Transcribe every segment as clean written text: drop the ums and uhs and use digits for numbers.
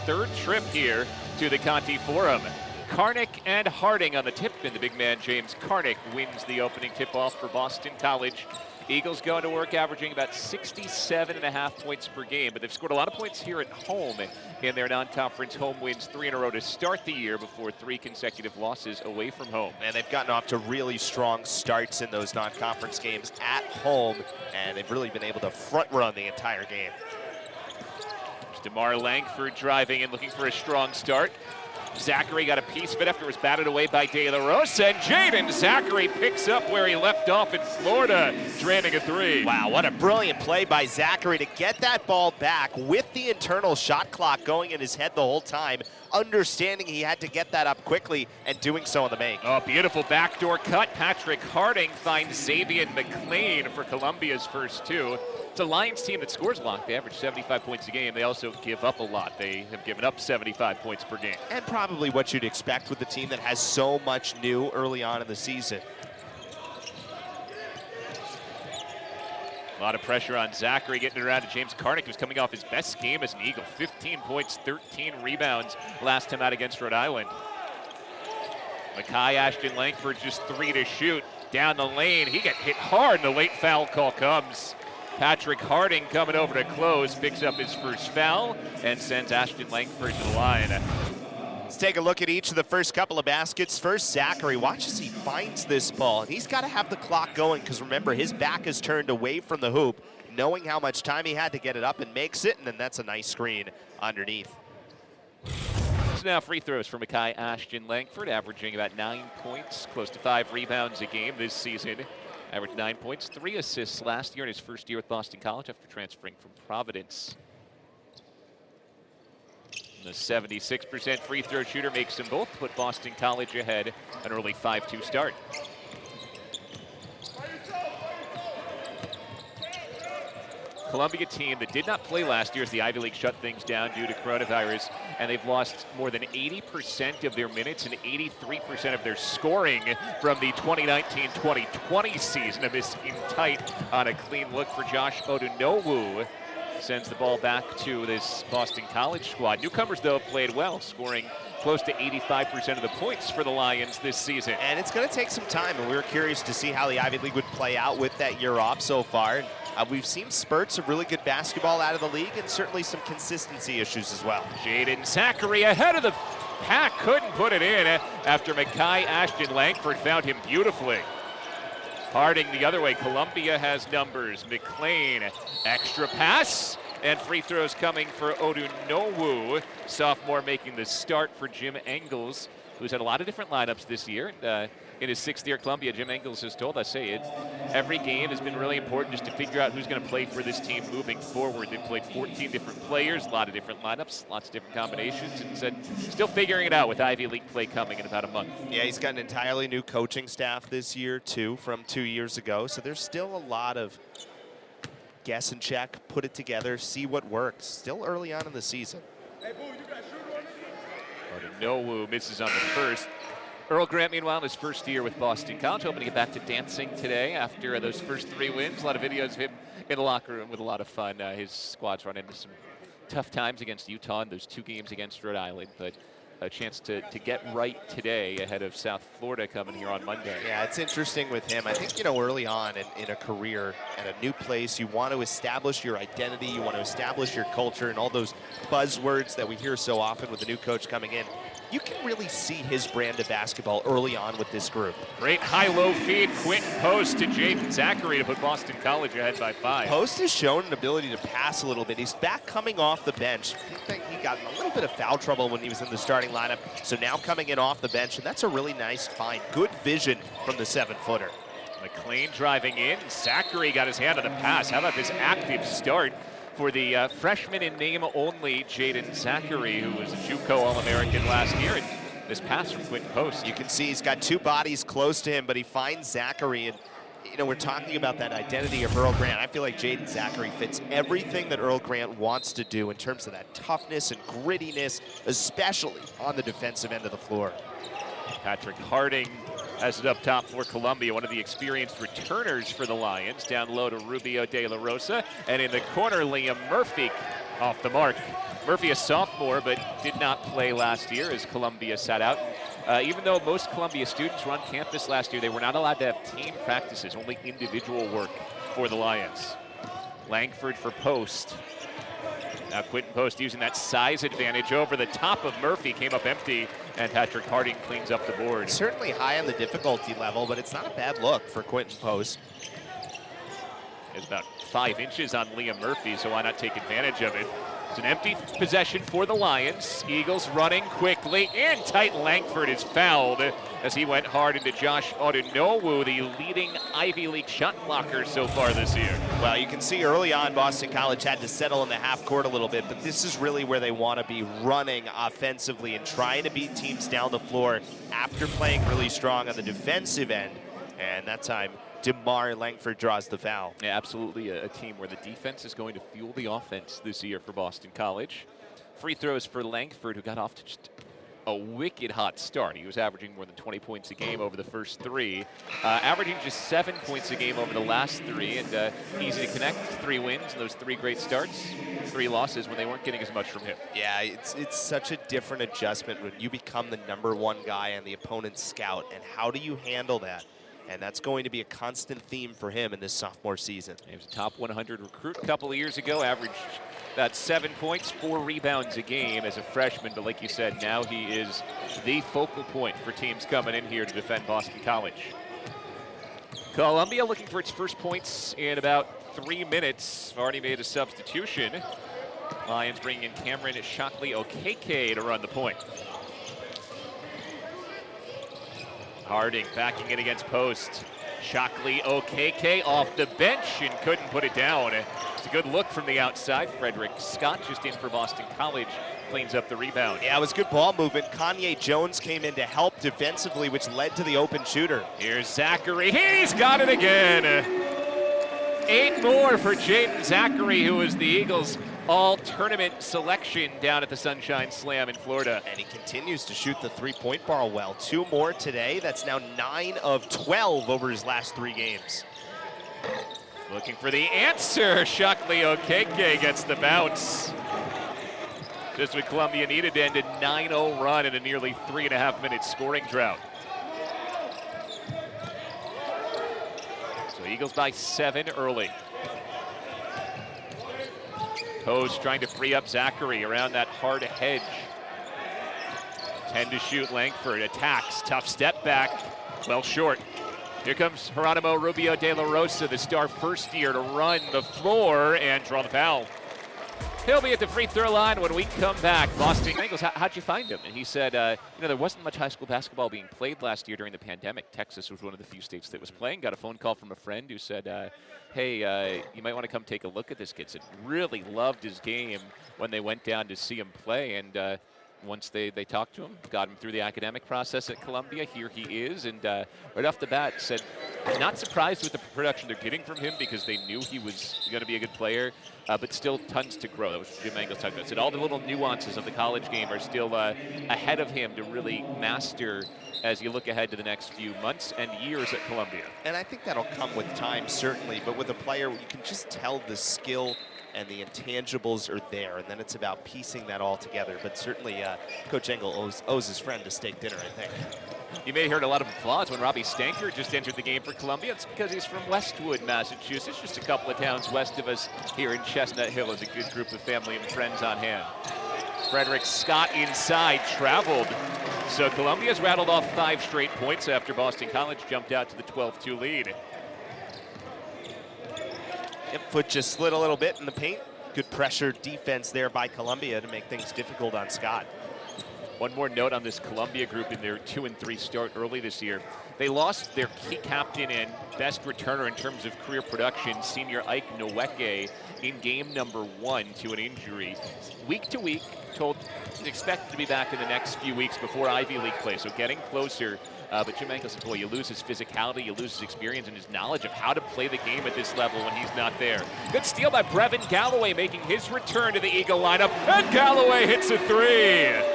third trip here to the Conti Forum. Karnick and Harding on the tip, and the big man James Karnick wins the opening tip-off for Boston College. Eagles going to work averaging about 67.5 points per game, but they've scored a lot of points here at home in their non-conference home wins, 3 in a row to start the year before 3 consecutive losses away from home. And they've gotten off to really strong starts in those non-conference games at home, and they've really been able to front run the entire game. DeMar Langford driving and looking for a strong start. Zachary got a piece of it after it was batted away by De La Rosa, and Jaden Zachary picks up where he left off in Florida, draining a 3. Wow, what a brilliant play by Zachary to get that ball back with the internal shot clock going in his head the whole time, understanding he had to get that up quickly and doing so on the make. Oh, beautiful backdoor cut. Patrick Harding finds Xavier McLean for Columbia's first 2. It's a Lions team that scores a lot. They average 75 points a game. They also give up a lot. They have given up 75 points per game. And probably what you'd expect with a team that has so much new early on in the season. A lot of pressure on Zachary, getting it around to James Karnick, who's coming off his best game as an Eagle. 15 points, 13 rebounds last time out against Rhode Island. Makai Ashton Langford just 3 to shoot. Down the lane, he got hit hard, and the late foul call comes. Patrick Harding coming over to close, picks up his first foul, and sends Ashton Langford to the line. Let's take a look at each of the first couple of baskets. First, Zachary, watch as he finds this ball. And he's got to have the clock going, because remember, his back is turned away from the hoop, knowing how much time he had to get it up, and makes it, and then that's a nice screen underneath. So now free throws for Makai Ashton Langford, averaging about 9 points, close to 5 rebounds a game this season. Averaged 9 points, 3 assists last year in his first year with Boston College after transferring from Providence. The 76% free throw shooter makes them both, put Boston College ahead, an early 5-2 start. Columbia team that did not play last year as the Ivy League shut things down due to coronavirus, and they've lost more than 80% of their minutes and 83% of their scoring from the 2019-2020 season. A miss in tight on a clean look for Josh Odunowu. Sends the ball back to this Boston College squad. Newcomers, though, played well, scoring close to 85% of the points for the Lions this season. And it's going to take some time, and we were curious to see how the Ivy League would play out with that year off so far. We've seen spurts of really good basketball out of the league, and certainly some consistency issues as well. Jaden Zachary ahead of the pack, couldn't put it in after Makai Ashton Langford found him beautifully. Harding the other way. Columbia has numbers. McLean, extra pass, and free throws coming for Odunowu. Sophomore making the start for Jim Engels, who's had a lot of different lineups this year. In his 6th year at Columbia, Jim Engels has told us, hey, every game has been really important just to figure out who's going to play for this team moving forward. They've played 14 different players, a lot of different lineups, lots of different combinations, and said still figuring it out with Ivy League play coming in about a month. Yeah, he's got an entirely new coaching staff this year, too, from 2 years ago. So there's still a lot of guess and check, put it together, see what works. Still early on in the season. Hey, Boo, you got shoot on it? Odunowu misses on the first. Earl Grant, meanwhile, in his first year with Boston College, hoping to get back to dancing today after those first 3 wins. A lot of videos of him in the locker room with a lot of fun. His squad's run into some tough times against Utah in those 2 games against Rhode Island, but a chance to get right today ahead of South Florida coming here on Monday. Yeah, it's interesting with him. I think, you know, early on in a career at a new place, you want to establish your identity, you want to establish your culture, and all those buzzwords that we hear so often with the new coach coming in. You can really see his brand of basketball early on with this group. Great high-low feed, quick post to Jaden Zachary to put Boston College ahead by 5. Post has shown an ability to pass a little bit. He's back coming off the bench. I think he got in a little bit of foul trouble when he was in the starting lineup, so now coming in off the bench, and that's a really nice find. Good vision from the 7-footer. McLean driving in. Zachary got his hand on the pass. How about this active start for the freshman in name only, Jaden Zachary, who was a JUCO All-American last year. And this pass from quick post. You can see he's got 2 bodies close to him, but he finds Zachary. And, you know, we're talking about that identity of Earl Grant. I feel like Jaden Zachary fits everything that Earl Grant wants to do in terms of that toughness and grittiness, especially on the defensive end of the floor. Patrick Harding has it up top for Columbia, one of the experienced returners for the Lions. Down low to Rubio De La Rosa, and in the corner, Liam Murphy off the mark. Murphy, a sophomore, but did not play last year as Columbia sat out. Even though most Columbia students were on campus last year, they were not allowed to have team practices, only individual work for the Lions. Langford for Post. Now Quentin Post using that size advantage over the top of Murphy, came up empty, and Patrick Harding cleans up the board. Certainly high on the difficulty level, but it's not a bad look for Quentin Post. It's about 5 inches on Liam Murphy, so why not take advantage of it? It's an empty possession for the Lions. Eagles running quickly, and Untitled Langford is fouled as he went hard into Josh Odunowu, the leading Ivy League shot blocker so far this year. Well, you can see early on Boston College had to settle in the half court a little bit, but this is really where they want to be running offensively and trying to beat teams down the floor after playing really strong on the defensive end. And that time, DeMar Langford draws the foul. Yeah, absolutely a team where the defense is going to fuel the offense this year for Boston College. Free throws for Langford, who got off to just a wicked hot start. He was averaging more than 20 points a game over the first 3, averaging just 7 points a game over the last 3, and easy to connect. 3 wins and those 3 great starts, 3 losses when they weren't getting as much from him. Yeah, it's such a different adjustment when you become the #1 guy and the opponent's scout, and how do you handle that? And that's going to be a constant theme for him in this sophomore season. He was a top 100 recruit a couple of years ago, averaged about 7 points, 4 rebounds a game as a freshman. But like you said, now he is the focal point for teams coming in here to defend Boston College. Columbia looking for its first points in about 3 minutes. Already made a substitution. Lions bringing in Cameron Shockley Okeke to run the point. Harding backing it against Post. Shockley Okeke off the bench and couldn't put it down. It's a good look from the outside. Frederick Scott just in for Boston College, cleans up the rebound. Yeah, it was good ball movement. Kanye Jones came in to help defensively, which led to the open shooter. Here's Zachary. He's got it again. 8 more for Jaden Zachary, who was the Eagles' all-tournament selection down at the Sunshine Slam in Florida. And he continues to shoot the three-point ball well. 2 more today. That's now 9 of 12 over his last 3 games. Looking for the answer. Shockley Okeke gets the bounce. Just what Columbia needed to end a 9-0 run in a nearly 3.5-minute scoring drought. So Eagles by 7 early. Post trying to free up Zachary around that hard hedge. 10 to shoot. Langford attacks. Tough step back. Well short. Here comes Geronimo Rubio de la Rosa, the star first year, to run the floor and draw the foul. He'll be at the free throw line when we come back. Boston Eagles, how'd you find him? And he said, there wasn't much high school basketball being played last year during the pandemic. Texas was one of the few states that was playing. Got a phone call from a friend who said, hey, you might want to come take a look at this kid. Said really loved his game when they went down to see him play. And once they talked to him, got him through the academic process at Columbia, here he is. And right off the bat said, not surprised with the production they're getting from him because they knew he was going to be a good player, but still tons to grow. That was Jim Mangles talking about. Said all the little nuances of the college game are still ahead of him to really master as you look ahead to the next few months and years at Columbia. And I think that'll come with time, certainly, but with a player, you can just tell the skill and the intangibles are there, and then it's about piecing that all together. But certainly, Coach Engel owes his friend a steak dinner, I think. You may have heard a lot of applause when Robbie Stanker just entered the game for Columbia. It's because he's from Westwood, Massachusetts, just a couple of towns west of us here in Chestnut Hill. Is a good group of family and friends on hand. Frederick Scott inside, traveled. So Columbia's rattled off 5 straight points after Boston College jumped out to the 12-2 lead. Yep, foot just slid a little bit in the paint. Good pressure defense there by Columbia to make things difficult on Scott. One more note on this Columbia group in their 2-3 start early this year. They lost their key captain and best returner in terms of career production, senior Ike Nweke, in game number 1 to an injury. Week to week, told expected to be back in the next few weeks before Ivy League play, so getting closer. But Jim Mangles said, boy, you lose his physicality, you lose his experience and his knowledge of how to play the game at this level when he's not there. Good steal by Brevin Galloway, making his return to the Eagle lineup, and Galloway hits a 3.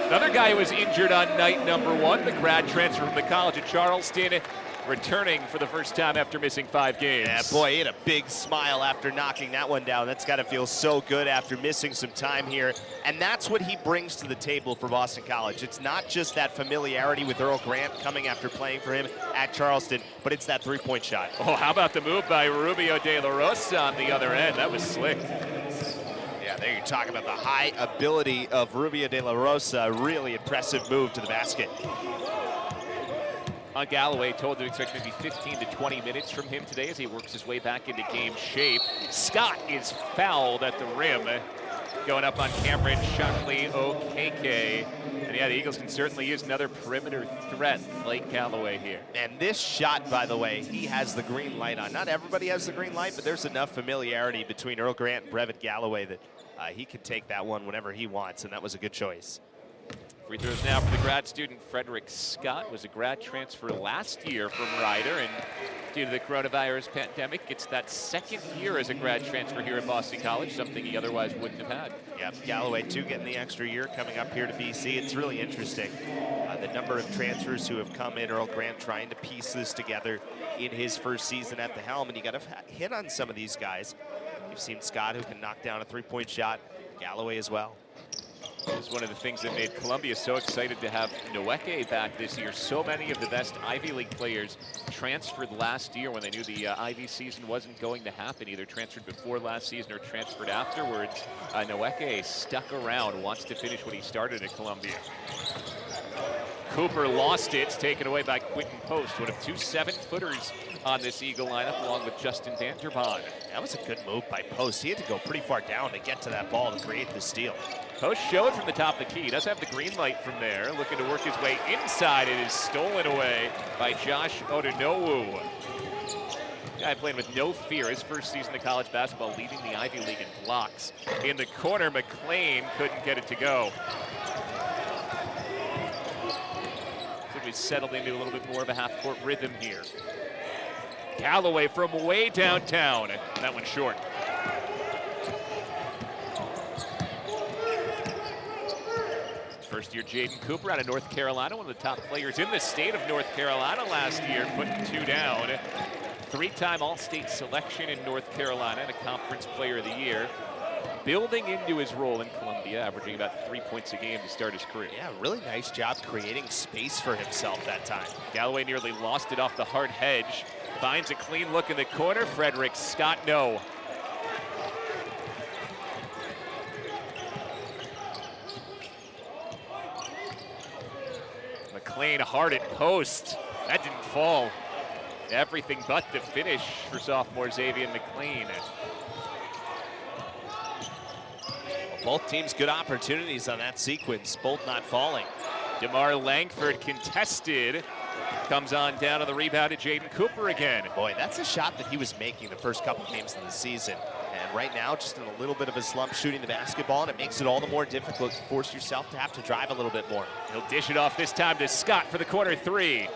Another guy who was injured on night number 1, the grad transfer from the College of Charleston, returning for the first time after missing 5 games. Yeah, boy, he had a big smile after knocking that one down. That's got to feel so good after missing some time here. And that's what he brings to the table for Boston College. It's not just that familiarity with Earl Grant coming after playing for him at Charleston, but it's that three-point shot. Oh, how about the move by Rubio de la Rosa on the other end? That was slick. Yeah, there you talk about the high ability of Rubio de la Rosa. Really impressive move to the basket. Galloway told to expect maybe 15 to 20 minutes from him today as he works his way back into game shape. Scott is fouled at the rim. Going up on Cameron Shockley Okeke. And yeah, the Eagles can certainly use another perimeter threat like Galloway here. And this shot, by the way, he has the green light on. Not everybody has the green light, but there's enough familiarity between Earl Grant and Brevin Galloway that he can take that one whenever he wants, and that was a good choice. Free throws now for the grad student. Frederick Scott was a grad transfer last year from Ryder, and due to the coronavirus pandemic, it's that second year as a grad transfer here at Boston College, something he otherwise wouldn't have had. Yeah, Galloway too getting the extra year coming up here to BC. It's really interesting. The number of transfers who have come in, Earl Grant trying to piece this together in his first season at the helm, and you got to hit on some of these guys. You've seen Scott who can knock down a three-point shot, Galloway as well. It was one of the things that made Columbia so excited to have Nweke back this year. So many of the best Ivy League players transferred last year when they knew the Ivy season wasn't going to happen, either transferred before last season or transferred afterwards. Nweke stuck around, wants to finish what he started at Columbia. Cooper lost it. It's taken away by Quentin Post, one of 2 7-footers on this Eagle lineup, along with Justin Vanderbond. That was a good move by Post. He had to go pretty far down to get to that ball to create the steal. Post showed from the top of the key. He does have the green light from there. Looking to work his way inside. It is stolen away by Josh Odunowu. Guy playing with no fear. His first season of college basketball, leading the Ivy League in blocks. In the corner, McLean couldn't get it to go. So we've settled into a little bit more of a half-court rhythm here. Galloway from way downtown. That one's short. First-year Jaden Cooper out of North Carolina, one of the top players in the state of North Carolina last year, putting 2 down. 3-time All-State selection in North Carolina and a Conference Player of the Year. Building into his role in Columbia, averaging about 3 points a game to start his career. Yeah, really nice job creating space for himself that time. Galloway nearly lost it off the hard hedge. Finds a clean look in the corner. Frederick Scott, no. McLean hard at post. That didn't fall. Everything but the finish for sophomore Xavier McLean. Both teams good opportunities on that sequence, both not falling. DeMar Langford contested. Comes on down on the rebound to Jaden Cooper again. Boy, that's a shot that he was making the first couple games of the season. And right now, just in a little bit of a slump shooting the basketball, and it makes it all the more difficult to force yourself to have to drive a little bit more. He'll dish it off this time to Scott for the corner 3.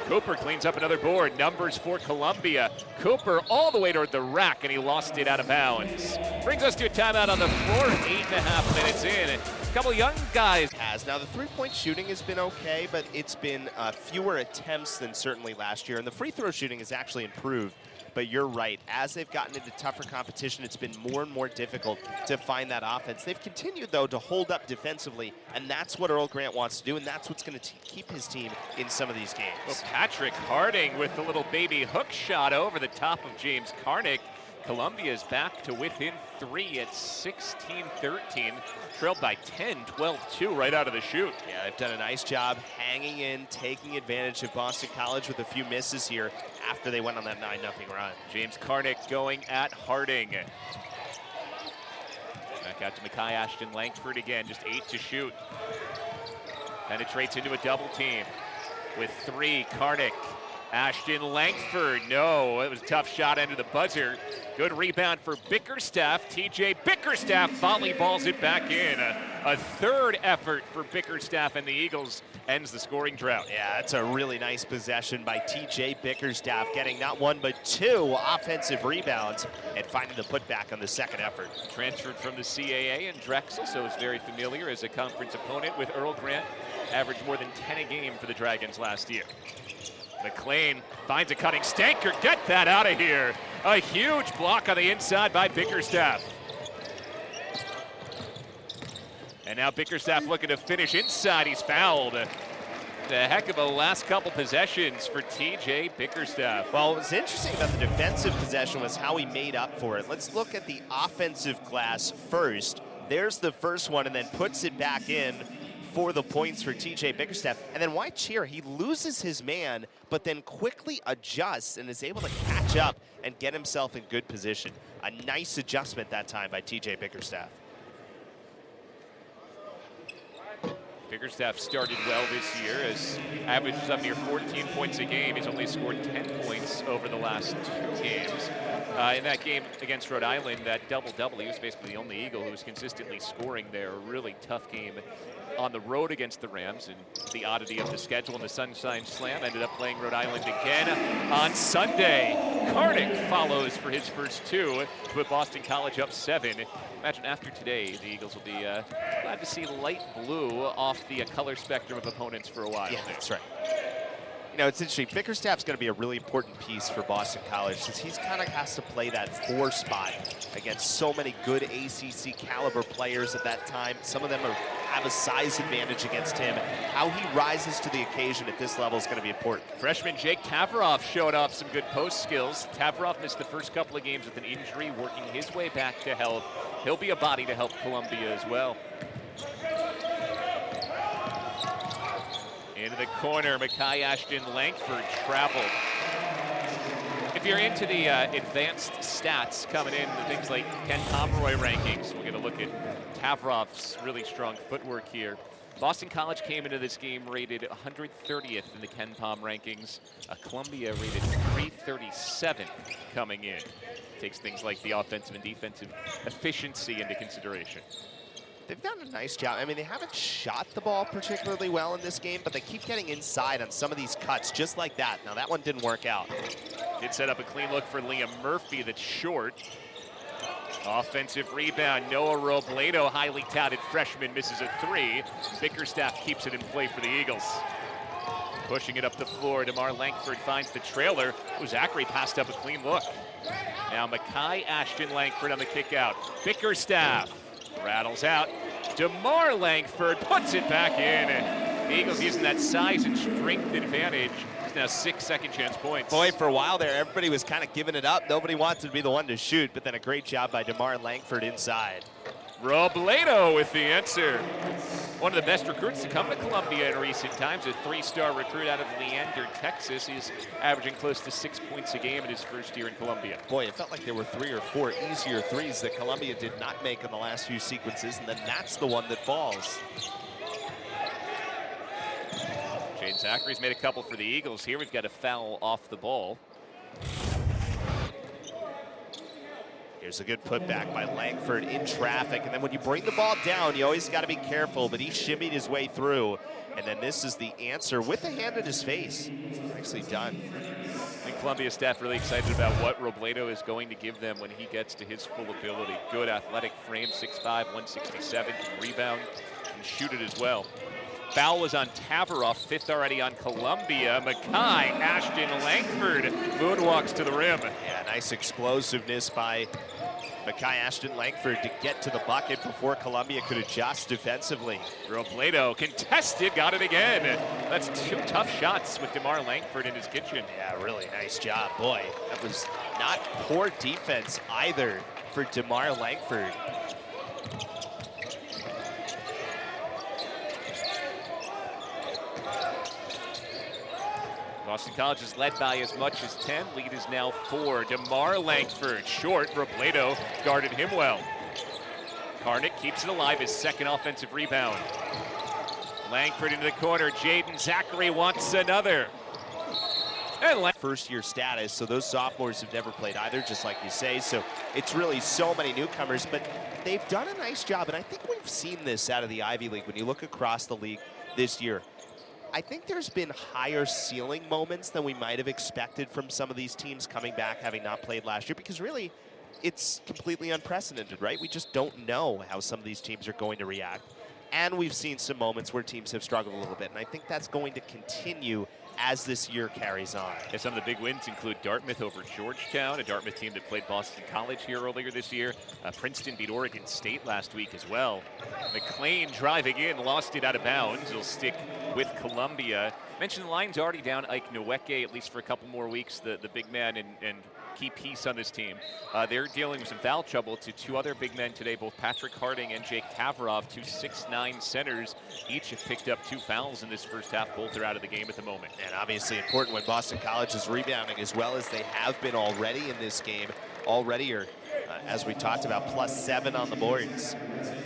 Cooper cleans up another board. Numbers for Columbia. Cooper all the way toward the rack, and he lost it out of bounds. Brings us to a timeout on the floor. 8.5 minutes in. A couple young guys. Now, the three-point shooting has been okay, but it's been fewer attempts than certainly last year. And the free throw shooting has actually improved. But you're right, as they've gotten into tougher competition, it's been more and more difficult to find that offense. They've continued, though, to hold up defensively, and that's what Earl Grant wants to do, and that's what's going to keep his team in some of these games. Well, Patrick Harding with the little baby hook shot over the top of James Karnick. Columbia is back to within 3 at 16-13, trailed by 10, 12-2 right out of the chute. Yeah, they've done a nice job hanging in, taking advantage of Boston College with a few misses here after they went on that 9-0 run. James Karnick going at Harding. Back out to Mekhi Ashton Langford again, just 8 to shoot. Penetrates into a double team with 3, Karnick. Ashton Langford, no, it was a tough shot under the buzzer. Good rebound for Bickerstaff. TJ Bickerstaff volleyballs it back in. A third effort for Bickerstaff, and the Eagles ends the scoring drought. Yeah, that's a really nice possession by TJ Bickerstaff, getting not one but two offensive rebounds and finding the putback on the second effort. Transferred from the CAA and Drexel, so is very familiar as a conference opponent with Earl Grant. Averaged more than 10 a game for the Dragons last year. McLean finds a cutting Stanker. Get that out of here. A huge block on the inside by Bickerstaff. And now Bickerstaff looking to finish inside. He's fouled. The heck of a last couple possessions for TJ Bickerstaff. Well, what was interesting about the defensive possession was how he made up for it. Let's look at the offensive glass first. There's the first one, and then puts it back in for the points for TJ Bickerstaff. And then why cheer? He loses his man, but then quickly adjusts and is able to catch up and get himself in good position. A nice adjustment that time by TJ Bickerstaff. Bickerstaff started well this year as averages up near 14 points a game. He's only scored 10 points over the last 2 games. In that game against Rhode Island, that double-double, he was basically the only Eagle who was consistently scoring there. A really tough game on the road against the Rams, and the oddity of the schedule and the Sunshine Slam ended up playing Rhode Island again on Sunday. Cardick follows for his first 2 to put Boston College up 7. Imagine after today, the Eagles will be glad to see light blue off the color spectrum of opponents for a while. Yeah, that's right. You know, it's interesting. Bickerstaff's going to be a really important piece for Boston College since he's kind of has to play that 4 spot against so many good ACC caliber players at that time. Some of them have a size advantage against him. How he rises to the occasion at this level is going to be important. Freshman Jake Tavaroff showed off some good post skills. Tavaroff missed the first couple of games with an injury, working his way back to health. He'll be a body to help Columbia as well. Into the corner, Makai Ashton Langford traveled. If you're into the advanced stats coming in, things like Ken Pomeroy rankings, we're going to look at Tavaroff's really strong footwork here. Boston College came into this game rated 130th in the Ken Pom rankings. Columbia rated 337th coming in. Takes things like the offensive and defensive efficiency into consideration. They've done a nice job. I mean, they haven't shot the ball particularly well in this game, but they keep getting inside on some of these cuts just like that. Now, that one didn't work out. Did set up a clean look for Liam Murphy that's short. Offensive rebound, Noah Robledo, highly touted freshman, misses a 3. Bickerstaff keeps it in play for the Eagles. Pushing it up the floor, DeMar Langford finds the trailer. Zachary passed up a clean look. Now Makai Ashton Langford on the kick out. Bickerstaff rattles out. DeMar Langford puts it back in. The Eagles using that size and strength advantage. It's now 6 second chance points. Boy, for a while there, everybody was kind of giving it up. Nobody wanted to be the one to shoot, but then a great job by DeMar Langford inside. Robledo with the answer. One of the best recruits to come to Columbia in recent times, a 3-star recruit out of Leander, Texas. He's averaging close to 6 points a game in his first year in Columbia. Boy, it felt like there were 3 or 4 easier threes that Columbia did not make in the last few sequences, and then that's the one that falls. Jaden Zachary's made a couple for the Eagles. Here we've got a foul off the ball. Here's a good putback by Langford in traffic. And then when you bring the ball down, you always got to be careful, but he shimmied his way through. And then this is the answer with a hand in his face. Nicely done. I think Columbia staff really excited about what Robledo is going to give them when he gets to his full ability. Good athletic frame, 6'5", 167, can rebound, can shoot it as well. Foul was on Tavaroff, 5th already on Columbia. Makai Ashton Langford moonwalks to the rim. Yeah, nice explosiveness by Makai Ashton Langford to get to the bucket before Columbia could adjust defensively. Robledo contested, got it again. That's 2 tough shots with DeMar Langford in his kitchen. Yeah, really nice job. Boy, that was not poor defense either for DeMar Langford. Boston College is led by as much as 10. Lead is now 4. DeMar Langford, short. Robledo guarded him well. Carnick keeps it alive, his 2nd offensive rebound. Langford into the corner. Jaden Zachary wants another. And first-year status, so those sophomores have never played either, just like you say. So it's really so many newcomers, but they've done a nice job, and I think we've seen this out of the Ivy League when you look across the league this year. I think there's been higher ceiling moments than we might have expected from some of these teams coming back having not played last year, because really it's completely unprecedented, right? We just don't know how some of these teams are going to react. And we've seen some moments where teams have struggled a little bit, and I think that's going to continue as this year carries on. Yeah, some of the big wins include Dartmouth over Georgetown, a Dartmouth team that played Boston College here earlier this year. Princeton beat Oregon State last week as well. McLean driving in, lost it out of bounds. It'll stick with Columbia. Mentioned the line's already down Ike Nweke, at least for a couple more weeks, the big man and key piece on this team. They're dealing with some foul trouble to two other big men today, both Patrick Harding and Jake Tavarov, two 6'9" centers. Each have picked up 2 fouls in this first half. Both are out of the game at the moment. And obviously important when Boston College is rebounding as well as they have been already in this game. Already are, as we talked about, +7 on the boards.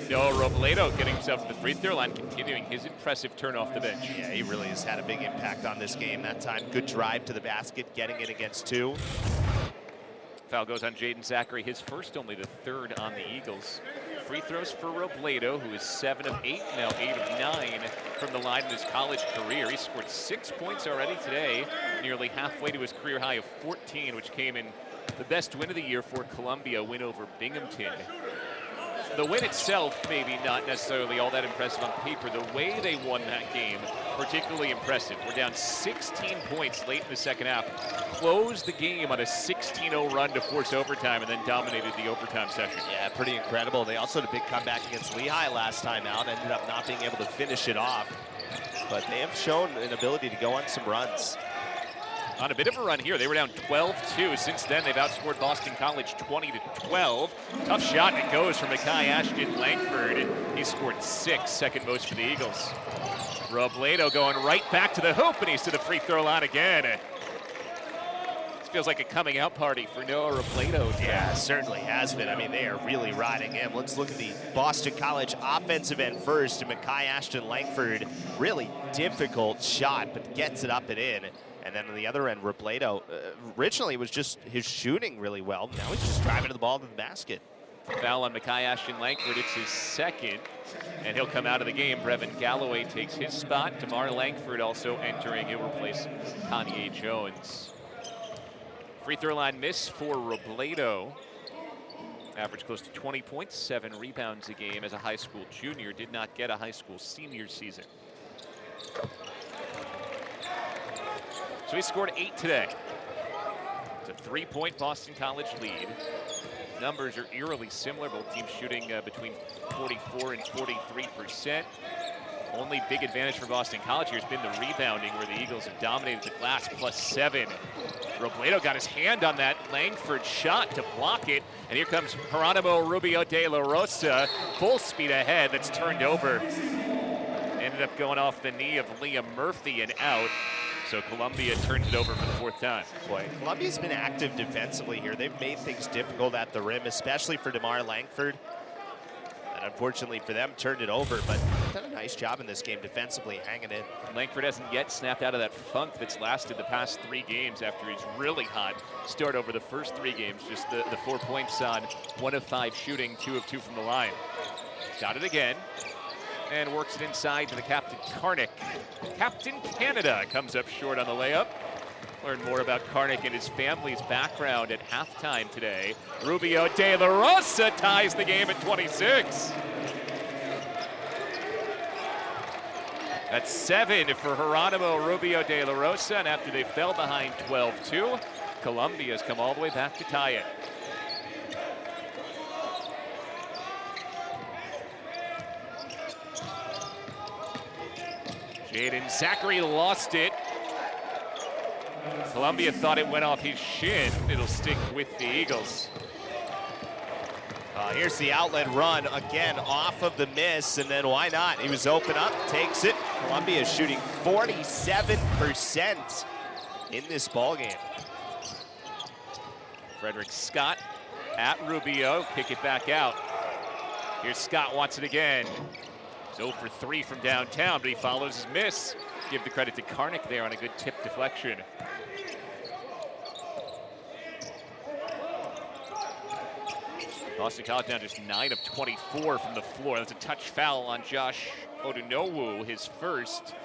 Noah Robledo getting himself to the free throw line, continuing his impressive turn off the bench. Yeah, he really has had a big impact on this game. That time, good drive to the basket, getting it against 2. Foul goes on Jaden Zachary, his first, only the 3rd on the Eagles. Free throws for Robledo, who is 7 of 8, now 8 of 9 from the line in his college career. He scored 6 points already today, nearly halfway to his career high of 14, which came in the best win of the year for Columbia, win over Binghamton. The win itself, maybe not necessarily all that impressive on paper. The way they won that game, particularly impressive. We're down 16 points late in the second half. Closed the game on a 16-0 run to force overtime and then dominated the overtime session. Yeah, pretty incredible. They also had a big comeback against Lehigh last time out. Ended up not being able to finish it off. But they have shown an ability to go on some runs. On a bit of a run here. They were down 12-2. Since then, they've outscored Boston College 20-12. Tough shot, and it goes from Ashton Langford. He scored 6, second most for the Eagles. Robledo going right back to the hoop, and he's to the free throw line again. This feels like a coming out party for Noah Robledo. Yeah, certainly has been. I mean, they are really riding him. Let's look at the Boston College offensive end first. And Ashton Langford, really difficult shot, but gets it up and in. And then on the other end, Robledo, originally was just his shooting really well. Now he's just driving the ball to the basket. Foul on Ashton Langford. It's his 2nd, and he'll come out of the game. Brevin Galloway takes his spot. DeMar Langford also entering. He'll replace Kanye Jones. Free throw line miss for Robledo. Averaged close to 20 points, 7 rebounds a game as a high school junior. Did not get a high school senior season. So he scored 8 today. It's a 3-point Boston College lead. Numbers are eerily similar, both teams shooting between 44 and 43%. Only big advantage for Boston College here has been the rebounding, where the Eagles have dominated the glass, +7. Robledo got his hand on that Langford shot to block it, and here comes Geronimo Rubio de la Rosa, full speed ahead, that's turned over. Ended up going off the knee of Liam Murphy and out. So Columbia turns it over for the 4th time. Boy, Columbia's been active defensively here. They've made things difficult at the rim, especially for DeMar Langford. And unfortunately for them, turned it over, but done a nice job in this game defensively, hanging in. Langford hasn't yet snapped out of that funk that's lasted the past 3 games after his really hot start over the first 3 games. Just the 4 points on 1 of 5 shooting, 2 of 2 from the line. Got it again. And works it inside to the captain, Karnick. Captain Canada comes up short on the layup. Learn more about Karnick and his family's background at halftime today. Rubio de la Rosa ties the game at 26. That's 7 for Geronimo Rubio de la Rosa, and after they fell behind 12-2, Columbia's come all the way back to tie it. Jaden Zachary lost it. Columbia thought it went off his shin. It'll stick with the Eagles. Here's the outlet run, again off of the miss, and then why not? He was open up, takes it. Columbia is shooting 47% in this ball game. Frederick Scott at Rubio, kick it back out. Here's Scott, wants it again. He's 0 for 3 from downtown, but he follows his miss. Give the credit to Karnick there on a good tip deflection. Boston College now just 9 of 24 from the floor. That's a touch foul on Josh Odunowu, his first,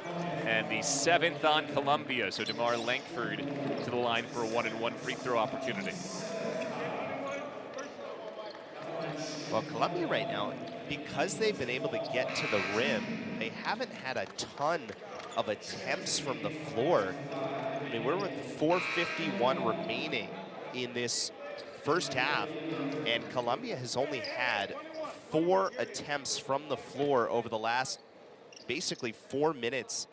and the 7th on Columbia. So DeMar Langford to the line for a 1-and-1 free throw opportunity. Well, Columbia right now, because they've been able to get to the rim, they haven't had a ton of attempts from the floor. I mean, we're with 4:51 remaining in this first half, and Columbia has only had 4 attempts from the floor over the last basically 4 minutes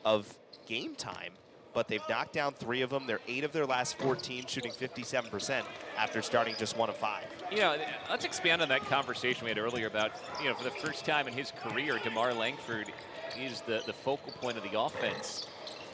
of game time, but they've knocked down 3 of them. They're 8 of their last 14, shooting 57% after starting just 1 of 5. You know, let's expand on that conversation we had earlier about, you know, for the first time in his career, DeMar Langford is the focal point of the offense.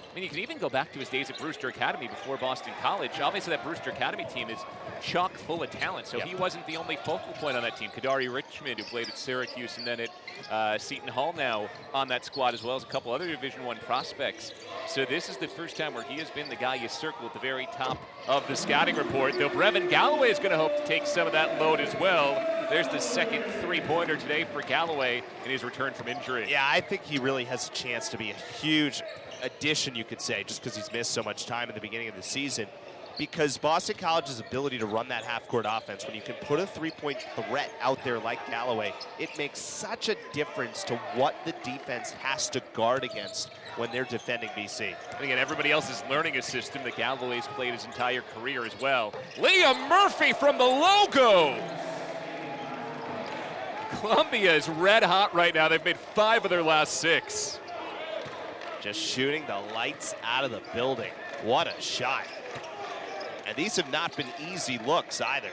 I mean, you can even go back to his days at Brewster Academy before Boston College. Obviously, that Brewster Academy team is chock full of talent, so he wasn't the only focal point on that team. Kadari Richmond, who played at Syracuse and then at Seton Hall now on that squad, as well as a couple other Division I prospects. So this is the first time where he has been the guy you circle at the very top of the scouting report, though Brevin Galloway is going to hope to take some of that load as well. There's the second three-pointer today for Galloway in his return from injury. Yeah, I think he really has a chance to be a huge addition, you could say, just because he's missed so much time in the beginning of the season. Because Boston College's ability to run that half-court offense, when you can put a three-point threat out there like Galloway, it makes such a difference to what the defense has to guard against when they're defending BC. And again, everybody else is learning a system that Galloway's played his entire career as well. Liam Murphy from the logo! Columbia is red hot right now. They've made 5 of their last 6. Just shooting the lights out of the building. What a shot. And these have not been easy looks either.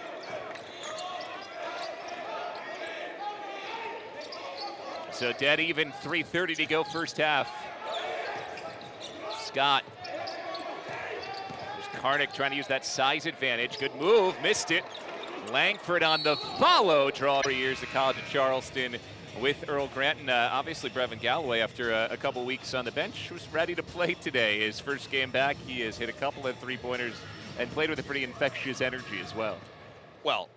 So dead even, 3:30 to go first half. Scott. There's Karnick trying to use that size advantage. Good move, missed it. Langford on the follow. Draw 3 years at College of Charleston with Earl Grant. And obviously Brevin Galloway, after a couple weeks on the bench, was ready to play today. His first game back, he has hit a couple of three-pointers and played with a pretty infectious energy as well. Well,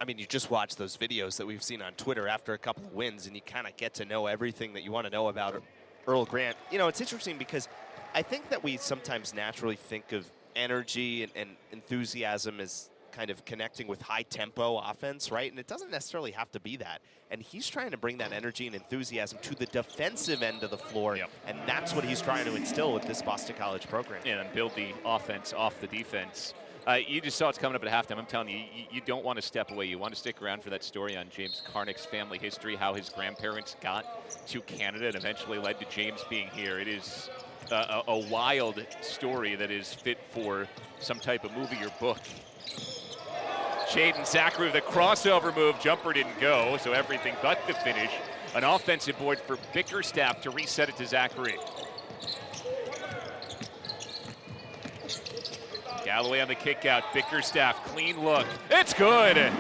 I mean, you just watch those videos that we've seen on Twitter after a couple of wins, and you kind of get to know everything that you want to know about Earl Grant. You know, it's interesting because I think that we sometimes naturally think of energy and enthusiasm as kind of connecting with high-tempo offense, right? And it doesn't necessarily have to be that. And he's trying to bring that energy and enthusiasm to the defensive end of the floor, and that's what he's trying to instill with this Boston College program. Yeah, and build the offense off the defense. You just saw it's coming up at halftime. I'm telling you, you don't want to step away. You want to stick around for that story on James Karnick's family history, how his grandparents got to Canada and eventually led to James being here. It is a wild story that is fit for some type of movie or book. Jaden Zachary with a crossover move. Jumper didn't go, so everything but the finish. An offensive board for Bickerstaff to reset it to Zachary. Galloway on the kick out. Bickerstaff, clean look. It's good!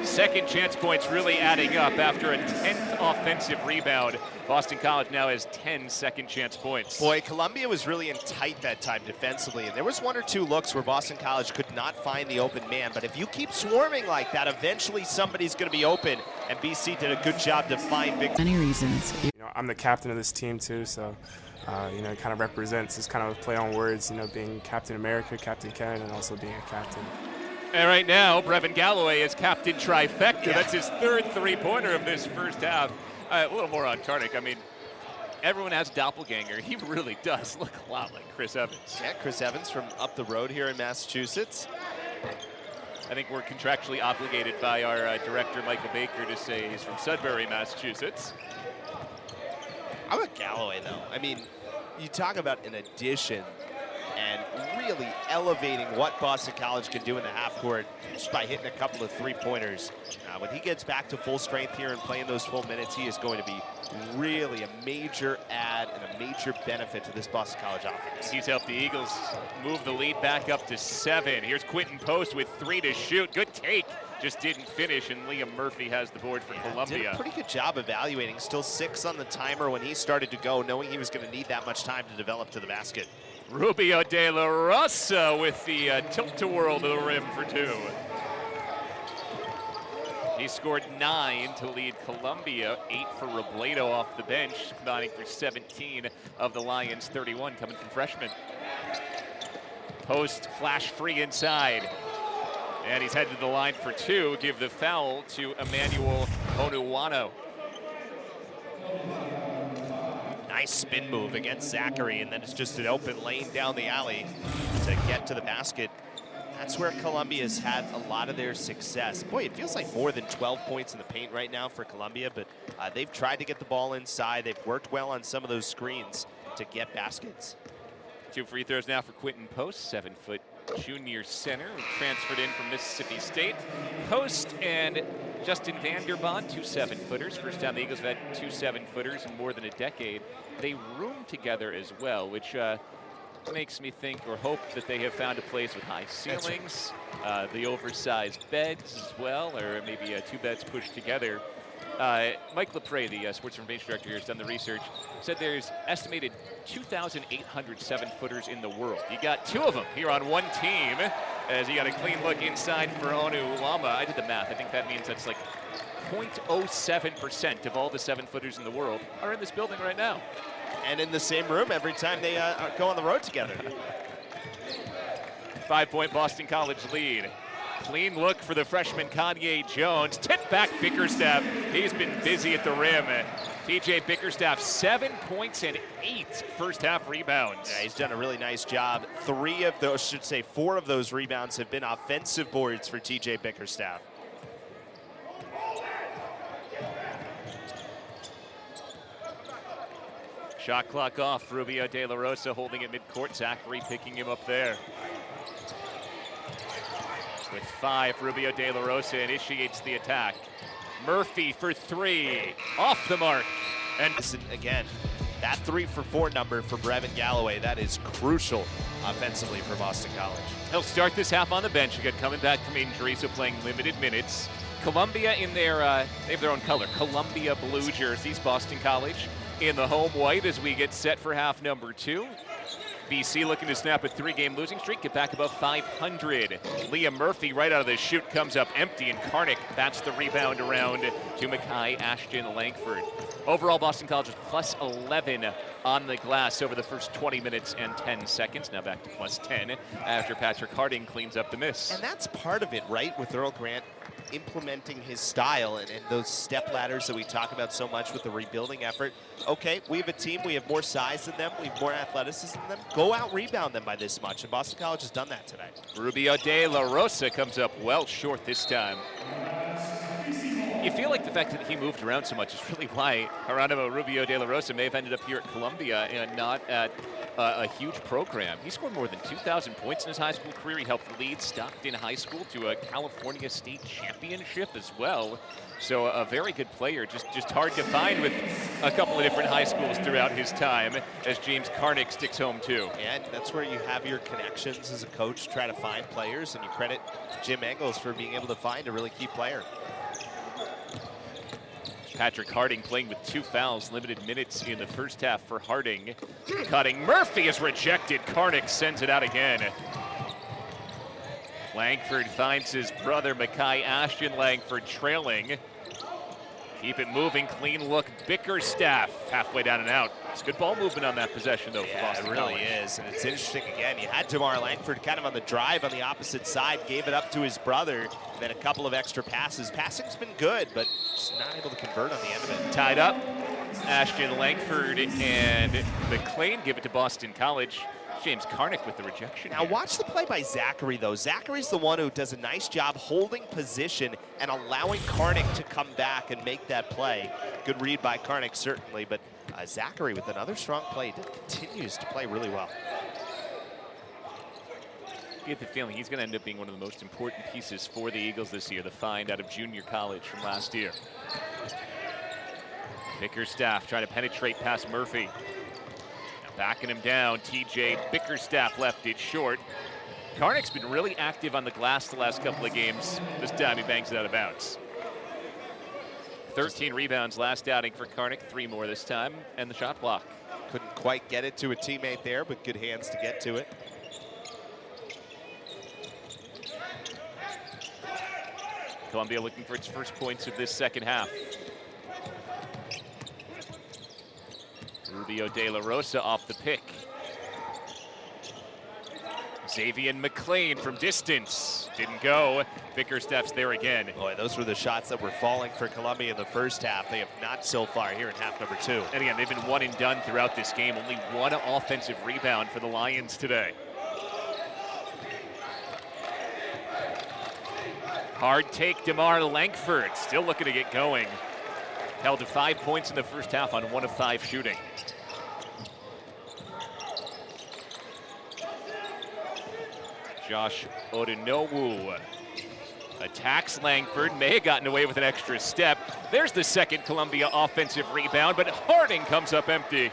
Second chance points really adding up after a 10th offensive rebound. Boston College now has 10 second chance points. Boy, Columbia was really in tight that time defensively, and there was 1 or 2 looks where Boston College could not find the open man, but if you keep swarming like that, eventually somebody's going to be open, and BC did a good job to find big. Many reasons. You know, I'm the captain of this team too, so you know, it kind of represents this kind of play on words, you know, being Captain America, Captain Canada, and also being a captain. And right now, Brevin Galloway is captain trifecta. Yeah. That's his 3rd three-pointer of this first half. A little more on Karnick. I mean, everyone has a doppelganger. He really does look a lot like Chris Evans. Yeah, Chris Evans from up the road here in Massachusetts. I think we're contractually obligated by our director, Michael Baker, to say he's from Sudbury, Massachusetts. How about Galloway, though? I mean, you talk about an addition and really elevating what Boston College can do in the half court just by hitting a couple of three-pointers. When he gets back to full strength here and playing those full minutes, he is going to be really a major add and a major benefit to this Boston College offense. He's helped the Eagles move the lead back up to 7. Here's Quentin Post with 3 to shoot. Good take. Just didn't finish, and Liam Murphy has the board for Columbia. Did a pretty good job evaluating. Still 6 on the timer when he started to go, knowing he was going to need that much time to develop to the basket. Rubio de la Rosa with the tilt-to-whirl to the rim for 2. He scored 9 to lead Columbia, 8 for Robledo off the bench, combining for 17 of the Lions' 31 coming from freshmen. Post flash free inside. And he's headed to the line for 2. Give the foul to Emmanuel Onuwano. Nice spin move against Zachary, and then it's just an open lane down the alley to get to the basket. That's where Columbia's had a lot of their success. Boy, it feels like more than 12 points in the paint right now for Columbia, but they've tried to get the ball inside. They've worked well on some of those screens to get baskets. 2 free throws now for Quentin Post, 7-foot junior center, transferred in from Mississippi State. Post and Justin Vanderbond, 2 7-footers. First time the Eagles have had 2 7-footers in more than a decade. They room together as well, which makes me think or hope that they have found a place with high ceilings, the oversized beds as well, or maybe 2 beds pushed together. Mike LePray, the sports information director here, has done the research, said there's estimated 2,800 7-footers in the world. You got 2 of them here on one team, as you got a clean look inside for Onuwama. I did the math. I think that means that's like 0.07% of all the 7-footers in the world are in this building right now. And in the same room every time they go on the road together. 5-point Boston College lead. Clean look for the freshman Kanye Jones. Tip back Bickerstaff. He's been busy at the rim. TJ Bickerstaff, 7 points and 8 first half rebounds. Yeah, he's done a really nice job. 4 of those rebounds have been offensive boards for TJ Bickerstaff. Shot clock off. Rubio De La Rosa holding it midcourt. Zachary picking him up there. With 5, Rubio De La Rosa initiates the attack. Murphy for 3, off the mark. And again, that 3 for 4 number for Brevin Galloway, that is crucial offensively for Boston College. He'll start this half on the bench again, coming back from injury, so playing limited minutes. Columbia in their, they have their own color, Columbia blue jerseys, Boston College in the home white as we get set for half number 2. BC looking to snap a 3-game losing streak, get back above 500. Liam Murphy right out of the chute comes up empty, and Karnick bats the rebound around to Makai Ashton Langford. Overall, Boston College is plus 11 on the glass over the first 20 minutes and 10 seconds. Now back to plus 10 after Patrick Harding cleans up the miss. And that's part of it, right, with Earl Grant implementing his style and those step ladders that we talk about so much with the rebuilding effort. Okay, we have a team, we have more size than them, we have more athleticism than them. Go out rebound them by this much, and Boston College has done that today. Rubio De La Rosa comes up well short this time. You feel like the fact that he moved around so much is really why Geronimo Rubio De La Rosa may have ended up here at Columbia and not at a huge program. He scored more than 2,000 points in his high school career. He helped lead Stockton High School to a California State Championship as well. So a very good player, just hard to find with a couple of different high schools throughout his time, as James Karnick sticks home too. And that's where you have your connections as a coach, try to find players, and you credit Jim Engels for being able to find a really key player. Patrick Harding playing with 2 fouls, limited minutes in the first half for Harding. Cutting, Murphy is rejected. Karnick sends it out again. Langford finds his brother, Makai Ashton Langford, trailing. Keep it moving, clean look, Bickerstaff halfway down and out. It's good ball movement on that possession, though, for Boston College. College. It really is, and it's interesting, again, you had Tamar Langford kind of on the drive on the opposite side, gave it up to his brother, and then a couple of extra passes. Passing's been good, but just not able to convert on the end of it. Tied up, Ashton Langford and McLean give it to Boston College. James Karnick with the rejection. Now watch the play by Zachary, though. Zachary's the one who does a nice job holding position and allowing Karnick to come back and make that play. Good read by Karnick, certainly, but Zachary with another strong play continues to play really well. You get the feeling he's going to end up being one of the most important pieces for the Eagles this year, the find out of junior college from last year. Bickerstaff trying to penetrate past Murphy. Backing him down, TJ Bickerstaff left it short. Karnick's been really active on the glass the last couple of games. This time he bangs it out of bounds. 13 rebounds last outing for Karnick, 3 more this time, and the shot block. Couldn't quite get it to a teammate there, but good hands to get to it. Columbia looking for its first points of this second half. Rubio de la Rosa off the pick. Xavier McLean from distance. Didn't go. Bickerstaff's there again. Boy, those were the shots that were falling for Columbia in the first half. They have not so far here in half number 2. And again, they've been one and done throughout this game. Only one offensive rebound for the Lions today. Hard take, DeMar Langford. Still looking to get going. Held to 5 points in the first half on 1 of 5 shooting. Josh Odunowu attacks Langford. May have gotten away with an extra step. There's the second Columbia offensive rebound, but Harding comes up empty.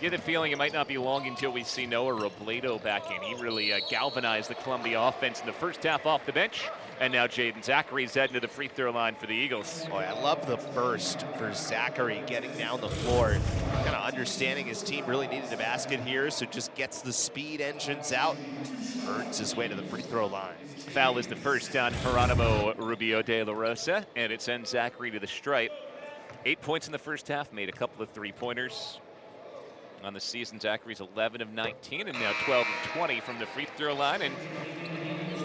Get the feeling it might not be long until we see Noah Robledo back in. He really galvanized the Columbia offense in the first half off the bench. And now Jaden Zachary's heading to the free throw line for the Eagles. Boy, I love the burst for Zachary getting down the floor. Kind of understanding his team really needed a basket here, so just gets the speed engines out. Earns his way to the free throw line. Foul is the first on Geronimo Rubio de la Rosa, and it sends Zachary to the stripe. 8 points in the first half, made a couple of three-pointers. On the season, Zachary's 11 of 19 and now 12 of 20 from the free throw line. And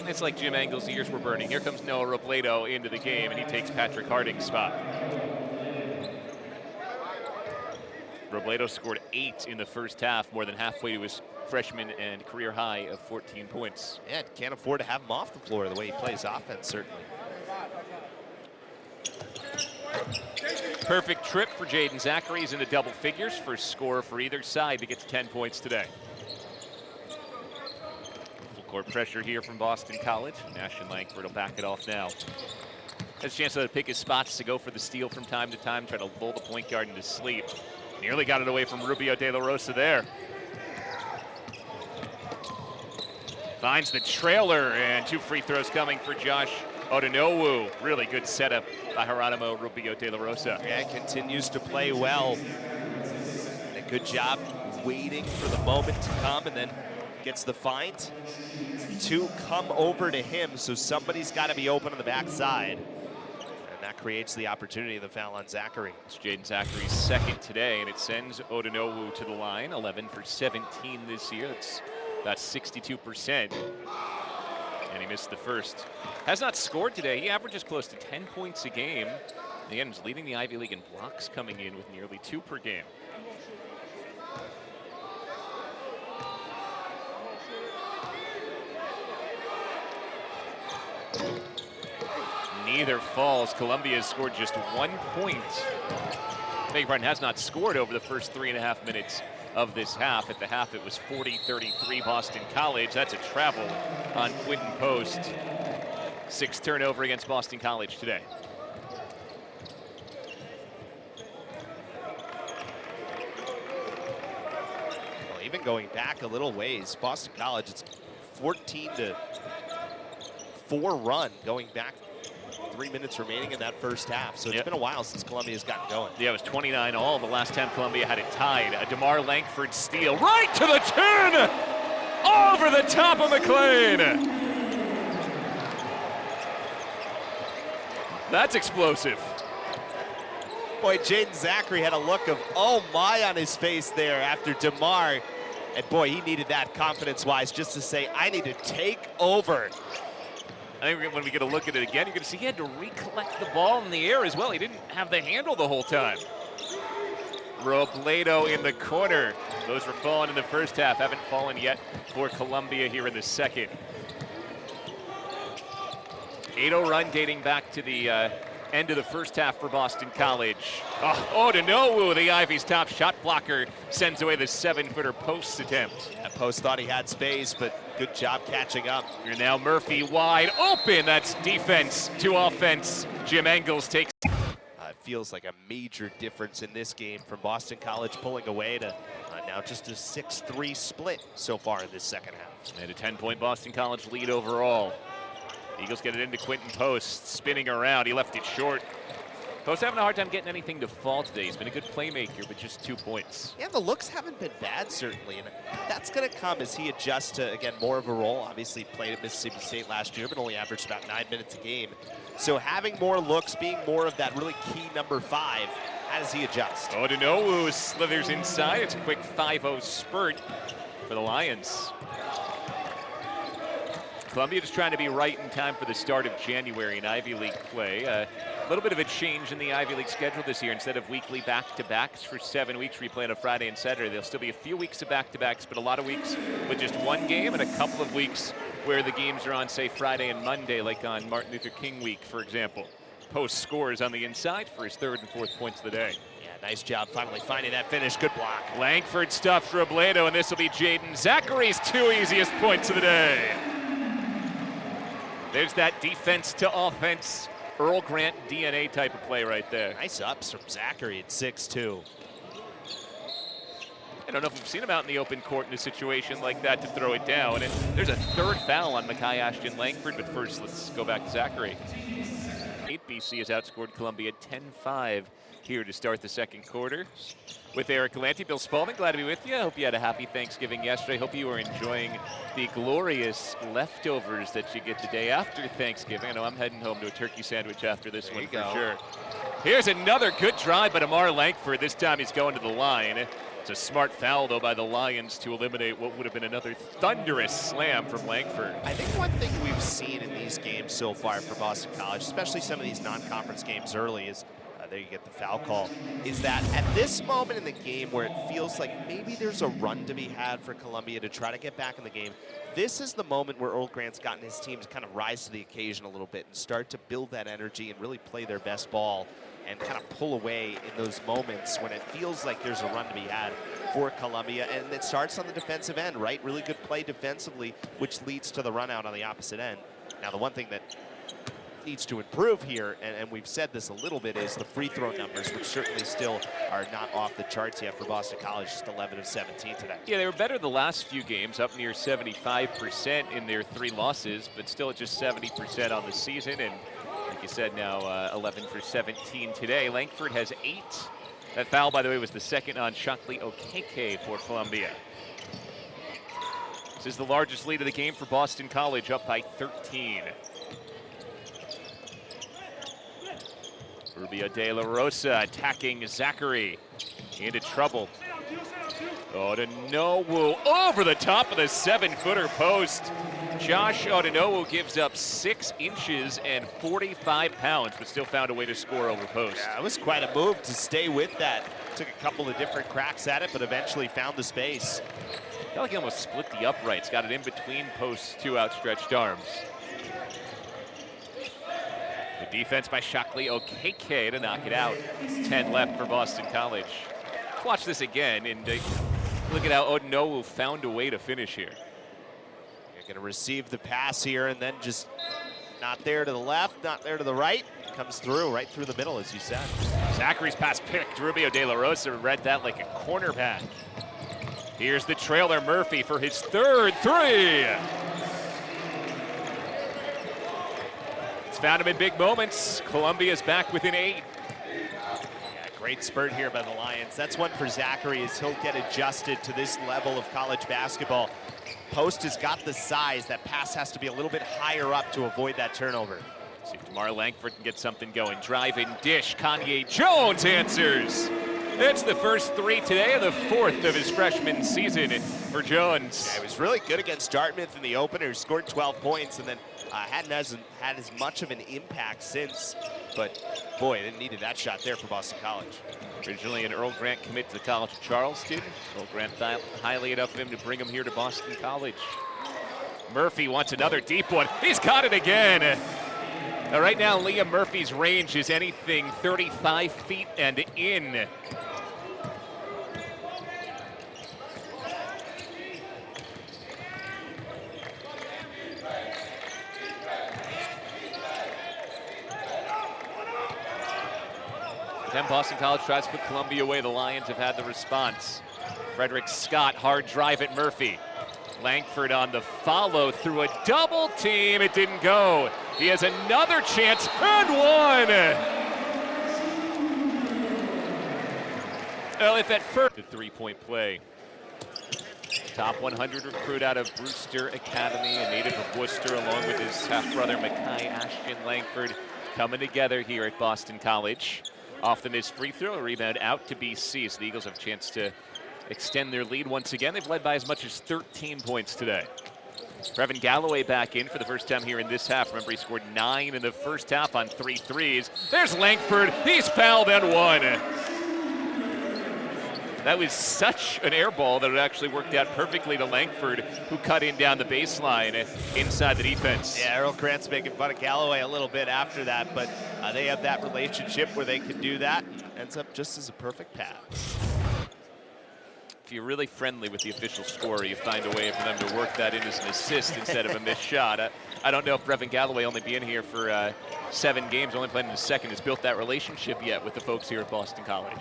it's like Jim Engle's ears were burning. Here comes Noah Robledo into the game, and he takes Patrick Harding's spot. Robledo scored 8 in the first half, more than halfway to his freshman and career high of 14 points. Yeah, can't afford to have him off the floor the way he plays offense, certainly. Perfect trip for Jaden Zachary. He's into double figures, first score for either side to get to 10 points today. Full court pressure here from Boston College. Ashton Langford will back it off now. Has a chance to pick his spots to go for the steal from time to time, try to lull the point guard into sleep. Nearly got it away from Rubio de la Rosa there. Finds the trailer, and 2 free throws coming for Josh Odunowu. Really good setup by Geronimo Rubio de la Rosa. Yeah, continues to play well. And a good job waiting for the moment to come, and then gets the find. 2 come over to him, so somebody's got to be open on the backside. And that creates the opportunity of the foul on Zachary. It's Jaden Zachary's second today, and it sends Odunowu to the line. 11 for 17 this year. That's about 62%. And he missed the first. Has not scored today. He averages close to 10 points a game. Again, he's leading the Ivy League in blocks, coming in with nearly 2 per game. Neither falls. Columbia has scored just 1 point. Beg your pardon, has not scored over the first 3.5 minutes of this half. At the half, it was 40-33 Boston College. That's a travel on Quinton Post. 6 turnover against Boston College today. Well, even going back a little ways, Boston College, it's 14-4 run going back 3 minutes remaining in that first half. So it's been a while since Columbia's gotten going. Yeah, it was 29 all the last time Columbia had it tied. A DeMar Langford steal right to the 10! Over the top of McLean! That's explosive. Boy, Jaden Zachary had a look of, oh my, on his face there after DeMar. And boy, he needed that confidence-wise just to say, I need to take over. I think when we get a look at it again, you're going to see he had to recollect the ball in the air as well. He didn't have the handle the whole time. Robledo in the corner. Those were falling in the first half. Haven't fallen yet for Columbia here in the second. 8-0 run dating back to the end of the first half for Boston College. Oh, Odunowu, the Ivy's top shot blocker, sends away the 7-footer post attempt. That post thought he had space, but good job catching up. You're now Murphy wide open. That's defense to offense. Jim Engles takes. It feels like a major difference in this game from Boston College pulling away to now just a 6-3 split so far in this second half. And a 10-point Boston College lead overall. Eagles get it into Quinton Post, spinning around. He left it short. Post having a hard time getting anything to fall today. He's been a good playmaker, but just 2 points. Yeah, the looks haven't been bad, certainly, and that's going to come as he adjusts to, again, more of a role. Obviously played at Mississippi State last year, but only averaged about 9 minutes a game. So having more looks, being more of that really key number 5, how does he adjust? Odonowu slithers inside. It's a quick 5-0 spurt for the Lions. Columbia just trying to be right in time for the start of January in Ivy League play. A little bit of a change in the Ivy League schedule this year. Instead of weekly back-to-backs for 7 weeks where you play on a Friday and Saturday, there'll still be a few weeks of back-to-backs, but a lot of weeks with just one game and a couple of weeks where the games are on, say, Friday and Monday, like on Martin Luther King week, for example. Post scores on the inside for his 3rd and 4th points of the day. Yeah, nice job finally finding that finish. Good block. Langford stuffs Robledo, and this will be Jaden Zachary's 2 easiest points of the day. There's that defense to offense, Earl Grant DNA type of play right there. Nice ups from Zachary at 6'2". I don't know if we've seen him out in the open court in a situation like that to throw it down. And there's a 3rd foul on Ashton Langford, but first let's go back to Zachary. BC has outscored Columbia 10-5 here to start the 2nd quarter. With Eric Galante, Bill Spaulding, glad to be with you. I hope you had a happy Thanksgiving yesterday. Hope you were enjoying the glorious leftovers that you get the day after Thanksgiving. I know I'm heading home to a turkey sandwich after this one for sure. Here's another good drive by Amar Langford. This time he's going to the line. It's a smart foul, though, by the Lions to eliminate what would have been another thunderous slam from Langford. I think one thing we've seen in these games so far for Boston College, especially some of these non-conference games early, is there you get the foul call, is that at this moment in the game where it feels like maybe there's a run to be had for Columbia to try to get back in the game, this is the moment where Earl Grant's gotten his team to kind of rise to the occasion a little bit and start to build that energy and really play their best ball and kind of pull away in those moments when it feels like there's a run to be had for Columbia. And it starts on the defensive end, right? Really good play defensively, which leads to the run out on the opposite end. Now, the one thing that needs to improve here, and we've said this a little bit, is the free throw numbers, which certainly still are not off the charts yet for Boston College, just 11 of 17 today. Yeah, they were better the last few games, up near 75% in their 3 losses, but still at just 70% on the season. And like you said, now 11 for 17 today. Langford has 8. That foul, by the way, was the 2nd on Shockley Okeke for Columbia. This is the largest lead of the game for Boston College, up by 13. Rubio de la Rosa attacking Zachary. Into trouble. Odonowu over the top of the 7-footer post. Josh Odonowu gives up 6 inches and 45 pounds, but still found a way to score over post. Yeah, it was quite a move to stay with that. Took a couple of different cracks at it, but eventually found the space. I felt like he almost split the uprights. Got it in between posts, 2 outstretched arms. The defense by Shockley Okeke to knock it out. 10 left for Boston College. Let's watch this again, and look at how Odonowu found a way to finish here. You're going to receive the pass here, and then just not there to the left, not there to the right. Comes through, right through the middle, as you said. Zachary's pass picked. Rubio de la Rosa read that like a cornerback. Here's the trailer, Murphy, for his 3rd 3. It's found him in big moments. Columbia's back within 8. Yeah, great spurt here by the Lions. That's one for Zachary, as he'll get adjusted to this level of college basketball. Post has got the size. That pass has to be a little bit higher up to avoid that turnover. See if Amar Langford can get something going. Drive and dish. Kanye Jones answers. It's the first 3 today and the 4th of his freshman season for Jones. Yeah, he was really good against Dartmouth in the opener. Scored 12 points and then hadn't had as much of an impact since. But boy, they needed that shot there for Boston College. Originally an Earl Grant commit to the College of Charleston. Earl Grant highly enough of him to bring him here to Boston College. Murphy wants another deep one. He's got it again. Right now, Liam Murphy's range is anything 35 feet and in. Then Boston College tries to put Columbia away. The Lions have had the response. Frederick Scott, hard drive at Murphy. Langford on the follow through a double team. It didn't go. He has another chance and one. Well, if at first, the three-point play. Top 100 recruit out of Brewster Academy, a native of Worcester, along with his half-brother, Mackay Ashton Langford, coming together here at Boston College. Off the missed free throw, a rebound out to BC, so the Eagles have a chance to extend their lead once again. They've led by as much as 13 points today. Brevin Galloway back in for the first time here in this half. Remember, he scored 9 in the first half on 3 threes. There's Langford. He's fouled and one. That was such an air ball that it actually worked out perfectly to Langford, who cut in down the baseline inside the defense. Yeah, Earl Grant's making fun of Galloway a little bit after that, but they have that relationship where they can do that. Ends up just as a perfect pass. If you're really friendly with the official scorer, you find a way for them to work that in as an assist instead of a missed shot. I don't know if Brevin Galloway, only being here for 7 games, only playing in his second, has built that relationship yet with the folks here at Boston College.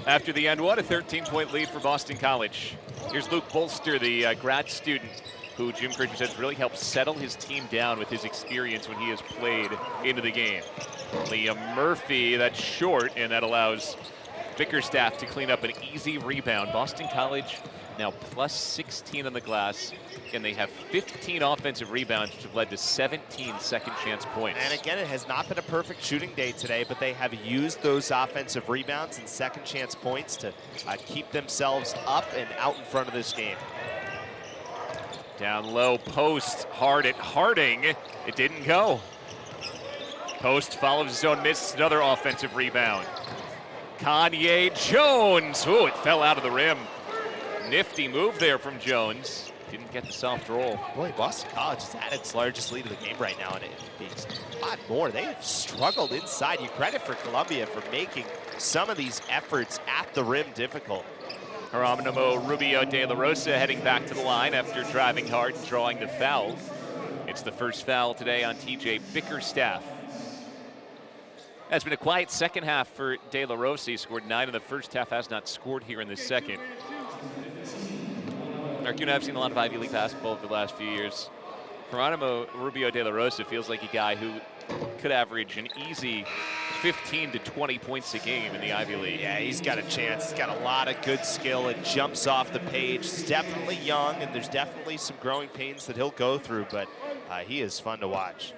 After the end, what a 13-point lead for Boston College. Here's Luke Bolster, the grad student, who Jim Christian says really helped settle his team down with his experience when he has played into the game. Liam Murphy, that's short, and that allows Bickerstaff to clean up an easy rebound. Boston College now plus 16 on the glass, and they have 15 offensive rebounds, which have led to 17 second chance points. And again, it has not been a perfect shooting day today, but they have used those offensive rebounds and second chance points to keep themselves up and out in front of this game. Down low, post, hard at Harding. It didn't go. Post follows his own miss, another offensive rebound. Kanye Jones. Ooh, it fell out of the rim. Nifty move there from Jones. Didn't get the soft roll. Boy, Boston College is at its largest lead of the game right now, and it beats a lot more. They have struggled inside. You credit for Columbia for making some of these efforts at the rim difficult. Geronimo Rubio de la Rosa heading back to the line after driving hard and drawing the foul. It's the first foul today on TJ Bickerstaff. It's been a quiet second half for De La Rosa. He scored 9 in the first half, has not scored here in the second. Mark, you and I have seen a lot of Ivy League basketball over the last few years. Geronimo Rubio de la Rosa feels like a guy who could average an easy 15 to 20 points a game in the Ivy League. Yeah, he's got a chance. He's got a lot of good skill. It jumps off the page. He's definitely young, and there's definitely some growing pains that he'll go through, but he is fun to watch.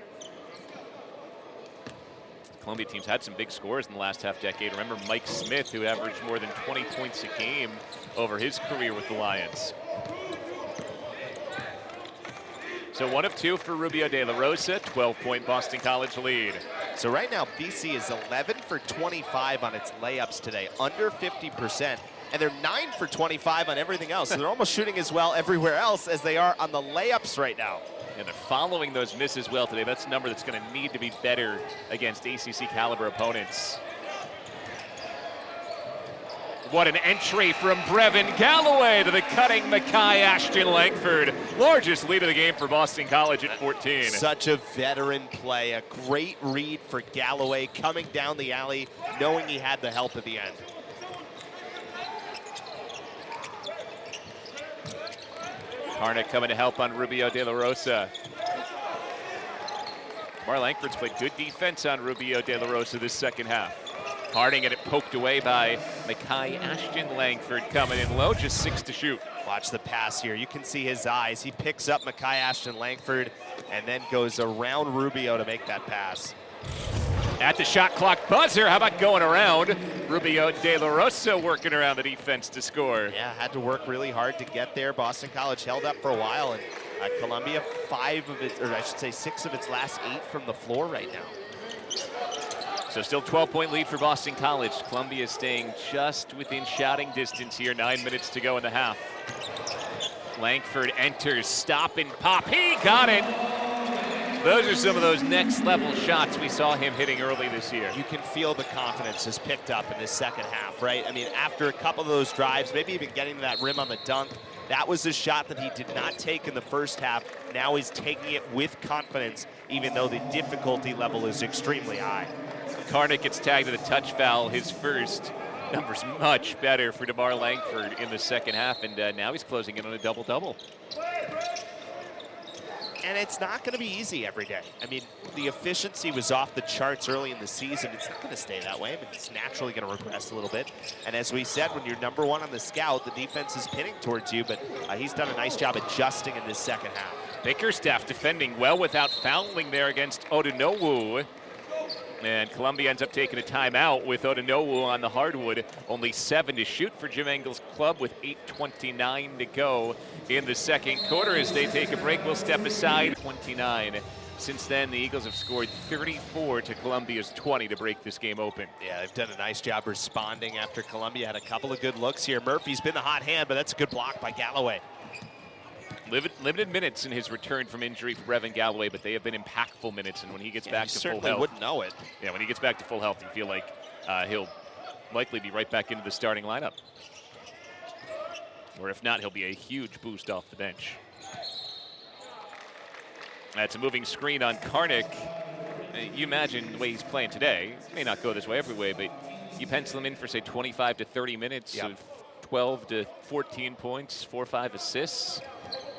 Columbia team's had some big scores in the last half decade. Remember Mike Smith, who averaged more than 20 points a game over his career with the Lions. So 1 of 2 for Rubio de la Rosa, 12-point Boston College lead. So right now, BC is 11 for 25 on its layups today, under 50%. And they're 9 for 25 on everything else. So they're almost shooting as well everywhere else as they are on the layups right now. And they're following those misses well today. That's a number that's going to need to be better against ACC caliber opponents. What an entry from Brevin Galloway to the cutting Mackay Ashton Langford. Largest lead of the game for Boston College at 14. Such a veteran play, a great read for Galloway coming down the alley, knowing he had the help at the end. Harnick coming to help on Rubio de la Rosa. Mar Langford's played good defense on Rubio de la Rosa this second half. Harding had it poked away by Mackay Ashton Langford coming in low, just 6 to shoot. Watch the pass here. You can see his eyes. He picks up Mackay Ashton Langford and then goes around Rubio to make that pass. At the shot clock buzzer, how about going around? Rubio de la Rosa working around the defense to score. Yeah, had to work really hard to get there. Boston College held up for a while, and Columbia 6 of its last 8 from the floor right now. So still 12-point lead for Boston College. Columbia staying just within shouting distance here. 9 minutes to go in the half. Langford enters, stop and pop. He got it. Those are some of those next level shots we saw him hitting early this year. You can feel the confidence has picked up in this second half, right? I mean, after a couple of those drives, maybe even getting to that rim on the dunk, that was a shot that he did not take in the first half. Now he's taking it with confidence, even though the difficulty level is extremely high. Karnick gets tagged with a touch foul, his first. Numbers much better for DeMar Langford in the second half, and now he's closing in on a double-double. And it's not going to be easy every day. I mean, the efficiency was off the charts early in the season. It's not going to stay that way. I mean, it's naturally going to regress a little bit. And as we said, when you're number one on the scout, the defense is pinning towards you, but he's done a nice job adjusting in this second half. Bickerstaff defending well without fouling there against Odunowu. And Columbia ends up taking a timeout with Odunowu on the hardwood. Only 7 to shoot for Jim Engel's club with 8:29 to go in the second quarter. As they take a break, we'll step aside. 29. Since then, the Eagles have scored 34 to Columbia's 20 to break this game open. Yeah, they've done a nice job responding after Columbia had a couple of good looks here. Murphy's been the hot hand, but that's a good block by Galloway. Limited minutes in his return from injury for Brevin Galloway, but they have been impactful minutes. And when he gets back to full health, wouldn't know it. Yeah, when he gets back to full health, you feel like he'll likely be right back into the starting lineup. Or if not, he'll be a huge boost off the bench. That's a moving screen on Karnick. You imagine the way he's playing today. It may not go this way every way, but you pencil him in for, say, 25 to 30 minutes of 12 to 14 points, 4 or 5 assists.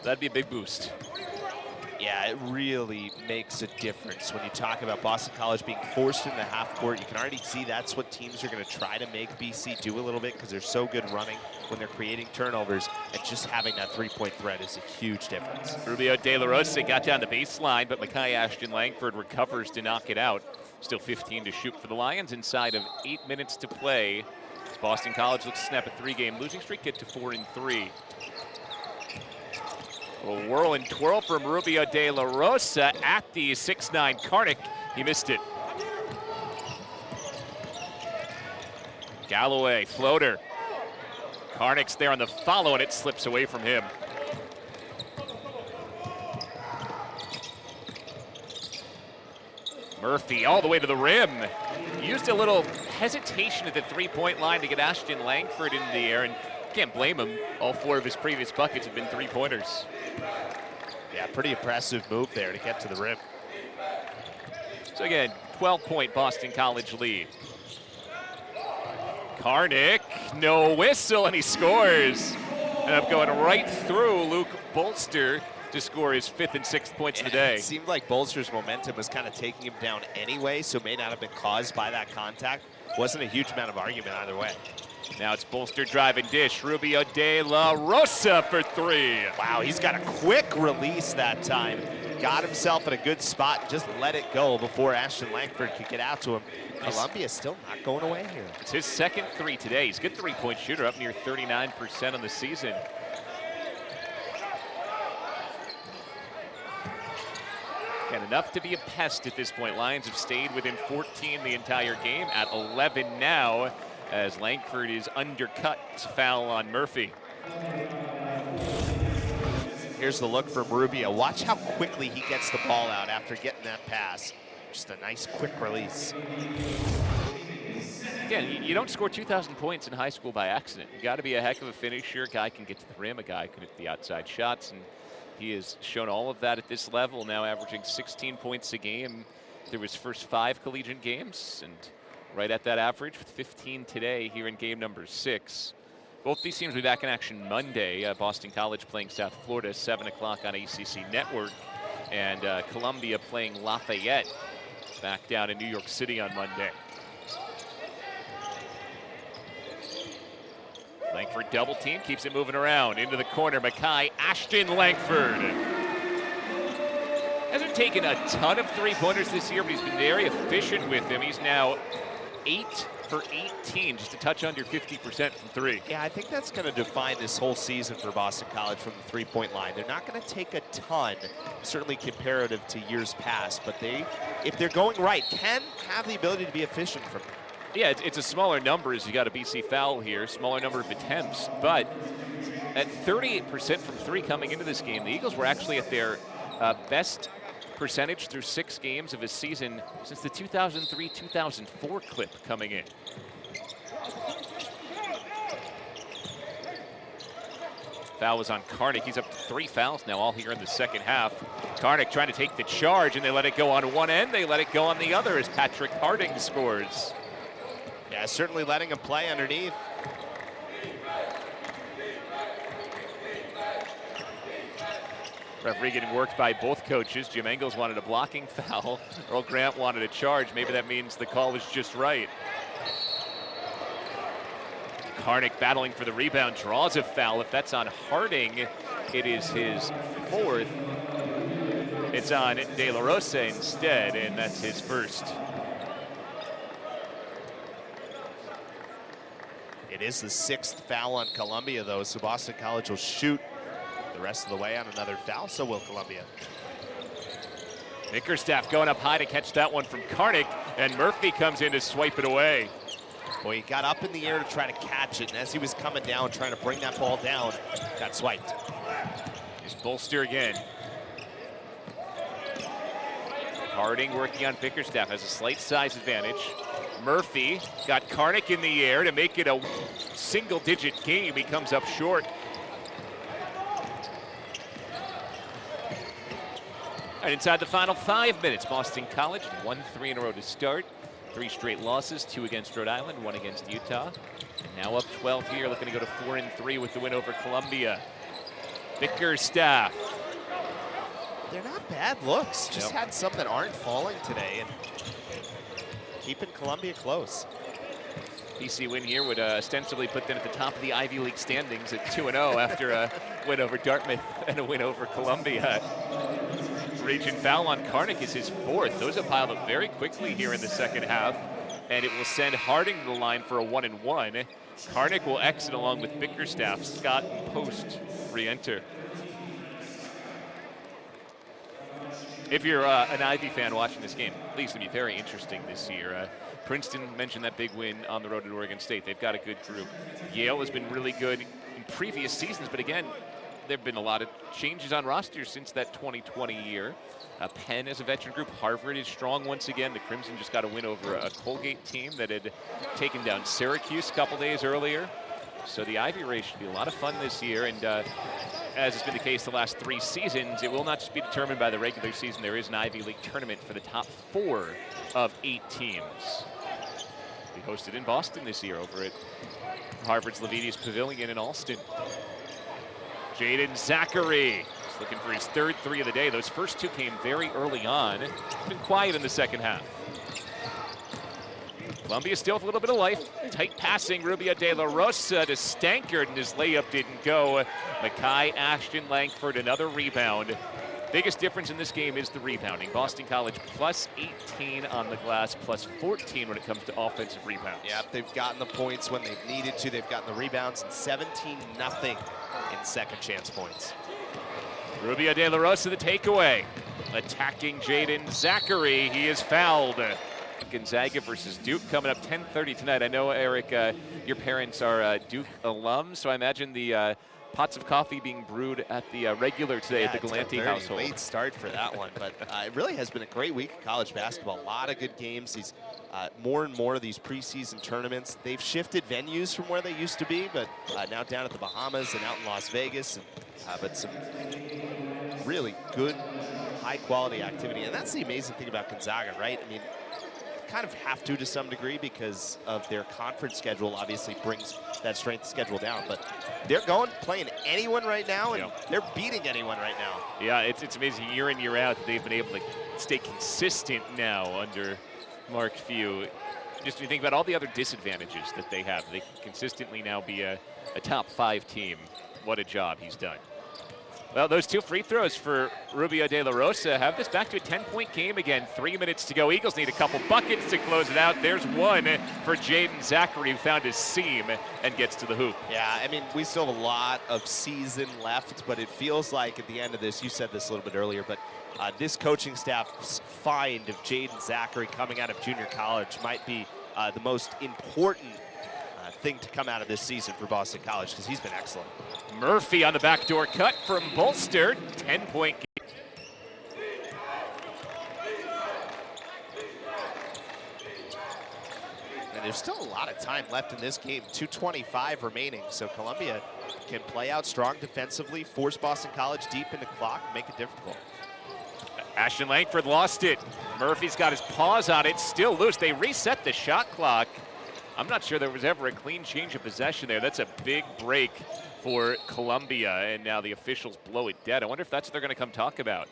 That'd be a big boost. Yeah, it really makes a difference when you talk about Boston College being forced into half court. You can already see that's what teams are going to try to make BC do a little bit because they're so good running when they're creating turnovers, and just having that three-point threat is a huge difference. Rubio De La Rosa got down the baseline, but Makai Ashton Langford recovers to knock it out. Still 15 to shoot for the Lions inside of 8 minutes to play. As Boston College looks to snap a 3-game losing streak, get to 4-3. A whirl and twirl from Rubio De La Rosa at the 6'9" Karnick. He missed it. Galloway, floater. Karnick's there on the follow, and it slips away from him. Murphy all the way to the rim. Used a little hesitation at the three-point line to get Ashton Langford into the air, and can't blame him. All 4 of his previous buckets have been three-pointers. Yeah, pretty impressive move there to get to the rim. So again, 12-point Boston College lead. Karnick, no whistle, and he scores. And up going right through Luke Bolster to score his 5th and 6th points of the day. It seemed like Bolster's momentum was kind of taking him down anyway, so may not have been caused by that contact. Wasn't a huge amount of argument either way. Now it's Bolster driving dish. Rubio De La Rosa for 3. Wow, he's got a quick release that time. Got himself in a good spot, just let it go before Ashton Langford could get out to him. Columbia's still not going away here. It's his second 3 today. He's a good three-point shooter, up near 39% on the season. And enough to be a pest at this point. Lions have stayed within 14 the entire game, at 11 now, as Langford is undercut. It's a foul on Murphy. Here's the look from Rubio. Watch how quickly he gets the ball out after getting that pass. Just a nice quick release. Again, you don't score 2,000 points in high school by accident. You got to be a heck of a finisher. A guy can get to the rim, a guy can hit the outside shots, and he has shown all of that at this level, now averaging 16 points a game through his first 5 collegiate games, and right at that average with 15 today here in game number 6. Both these teams will be back in action Monday. Boston College playing South Florida, 7 o'clock on ACC Network, and Columbia playing Lafayette back down in New York City on Monday. Langford double team, keeps it moving around into the corner. Makai Ashton Langford. Hasn't taken a ton of three-pointers this year, but he's been very efficient with them. He's now 8 for 18, just a touch under 50% from 3. Yeah, I think that's going to define this whole season for Boston College from the three-point line. They're not going to take a ton, certainly comparative to years past, but they, if they're going right, can have the ability to be efficient from there. Yeah, it's a smaller number as you got a BC foul here, smaller number of attempts, but at 38% from 3 coming into this game, the Eagles were actually at their best percentage through 6 games of a season since the 2003-2004 clip coming in. Foul was on Karnick. He's up to 3 fouls now, all here in the second half. Karnick trying to take the charge, and they let it go on one end. They let it go on the other as Patrick Harding scores. Yeah, certainly letting him play underneath. Referee getting worked by both coaches. Jim Engels wanted a blocking foul. Earl Grant wanted a charge. Maybe that means the call was just right. Karnik battling for the rebound, draws a foul. If that's on Harding, it is his 4th. It's on De La Rosa instead, and that's his 1st. It is the 6th foul on Columbia, though, so Boston College will shoot the rest of the way on another foul, so will Columbia. Bickerstaff going up high to catch that one from Karnik, and Murphy comes in to swipe it away. Boy, he got up in the air to try to catch it, and as he was coming down, trying to bring that ball down, got swiped. Here's Bolster again. Harding working on Bickerstaff, has a slight size advantage. Murphy got Karnik in the air to make it a single-digit game. He comes up short. And inside the final 5 minutes, Boston College won 3 in a row to start. 3 straight losses, 2 against Rhode Island, 1 against Utah. Now up 12 here, looking to go to 4-3 with the win over Columbia. Bickerstaff. They're not bad looks. Just had some that aren't falling today and keeping Columbia close. PC win here would ostensibly put them at the top of the Ivy League standings at 2-0 after a win over Dartmouth and a win over Columbia. Region foul on Karnik is his 4th. Those have piled up very quickly here in the second half, and it will send Harding to the line for a 1-1. Karnik will exit along with Bickerstaff. Scott and Post re-enter. If you're an Ivy fan watching this game, at least it'll be very interesting this year. Princeton mentioned that big win on the road at Oregon State. They've got a good group. Yale has been really good in previous seasons, but again, there have been a lot of changes on rosters since that 2020 year. Penn is a veteran group. Harvard is strong once again. The Crimson just got a win over a Colgate team that had taken down Syracuse a couple days earlier. So the Ivy race should be a lot of fun this year, and as has been the case the last 3 seasons, it will not just be determined by the regular season. There is an Ivy League tournament for the top 4 of 8 teams. We hosted in Boston this year over at Harvard's Lavitius Pavilion in Alston. Jaden Zachary is looking for his 3rd 3 of the day. Those first 2 came very early on. It's been quiet in the second half. Columbia still with a little bit of life. Tight passing, Rubio De La Rosa to Stankard, and his layup didn't go. Mackay, Ashton Langford, another rebound. Biggest difference in this game is the rebounding. Boston College plus 18 on the glass, plus 14 when it comes to offensive rebounds. Yeah, they've gotten the points when they've needed to. They've gotten the rebounds, and 17-0 in second chance points. Rubio De La Rosa the takeaway. Attacking Jaden Zachary, he is fouled. Gonzaga versus Duke coming up 10:30 tonight. I know, Eric, your parents are Duke alums, so I imagine the pots of coffee being brewed at the regular today at the Galante household. Late start for that one, but it really has been a great week of college basketball. A lot of good games. These more and more of these preseason tournaments. They've shifted venues from where they used to be, but now down at the Bahamas and out in Las Vegas. And, but some really good, high-quality activity, and that's the amazing thing about Gonzaga, right? I mean, kind of have to some degree because of their conference schedule obviously brings that strength schedule down, but they're playing anyone right now, and they're beating anyone right now. Yeah, it's amazing year in, year out that they've been able to stay consistent now under Mark Few. Just when you think about all the other disadvantages that they have, they can consistently now be a top 5 team. What a job he's done. Well, those 2 free throws for Rubio De La Rosa have this back to a 10-point game again. 3 minutes to go. Eagles need a couple buckets to close it out. There's one for Jaden Zachary, who found his seam and gets to the hoop. Yeah, I mean, we still have a lot of season left, but it feels like at the end of this, you said this a little bit earlier, but this coaching staff's find of Jaden Zachary coming out of junior college might be the most important thing to come out of this season for Boston College, because he's been excellent. Murphy on the backdoor cut from Bolster. 10-point game. And there's still a lot of time left in this game. 2:25 remaining, so Columbia can play out strong defensively, force Boston College deep in the clock, make it difficult. Ashton Langford lost it. Murphy's got his paws on it, still loose. They reset the shot clock I'm not sure there was ever a clean change of possession there. That's a big break for Columbia, and now the officials blow it dead. I wonder if that's what they're going to come talk about.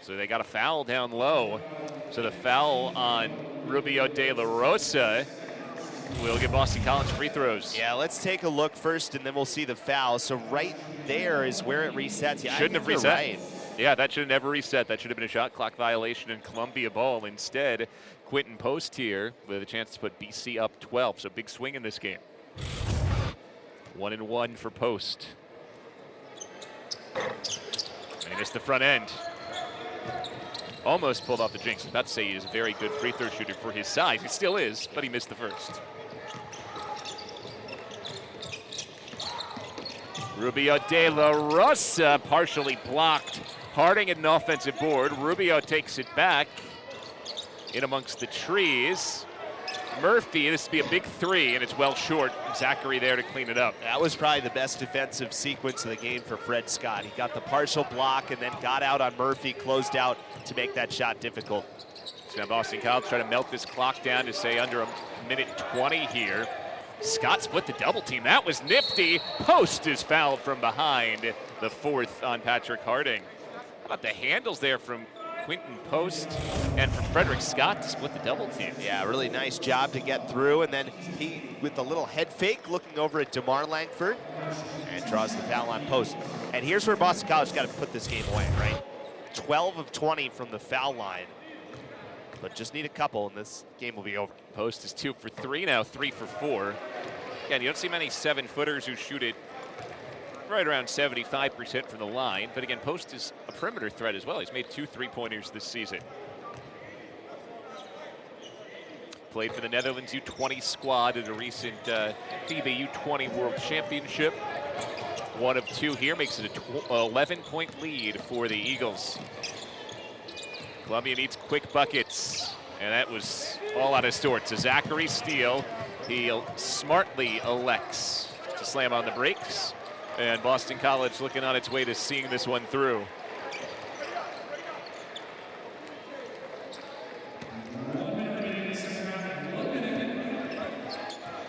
So they got a foul down low. So the foul on Rubio de la Rosa will give Boston College free throws. Yeah, let's take a look first, and then we'll see the foul. So right there is where it resets. Yeah, Shouldn't have reset. Right. Yeah, that should have never reset. That should have been a shot clock violation in Columbia ball. Instead, Quentin Post here with a chance to put BC up 12. So big swing in this game. 1-1 for Post. And he missed the front end. Almost pulled off the jinx. I was about to say he is a very good free throw shooter for his size. He still is, but he missed the first. Rubio de la Rosa partially blocked. Harding at an offensive board. Rubio takes it back in amongst the trees. Murphy, this would be a big three, and it's well short. Zachary there to clean it up. That was probably the best defensive sequence of the game for Fred Scott. He got the partial block and then got out on Murphy, closed out to make that shot difficult. So now Boston College trying to melt this clock down to say under a minute 20 here. Scott split the double team. That was nifty. Post is fouled from behind. The fourth on Patrick Harding. How about the handles there from Quentin Post and from Frederick Scott to split the double team. Yeah, really nice job to get through, and then he, with a little head fake, looking over at DeMar Langford, and draws the foul on Post. And here's where Boston College got to put this game away, right? 12 of 20 from the foul line, but just need a couple, and this game will be over. Post is 2 for 3 now, 3 for 4. Again, you don't see many 7-footers who shoot it right around 75% from the line. But again, Post is a perimeter threat as well. He's made 2 3-pointers this season. Played for the Netherlands U20 squad at a recent FIBA U20 World Championship. 1 of 2 here, makes it a 11-point lead for the Eagles. Columbia needs quick buckets, and that was all out of sorts. A Zachary steal. He smartly elects to slam on the brakes. And Boston College looking on its way to seeing this one through.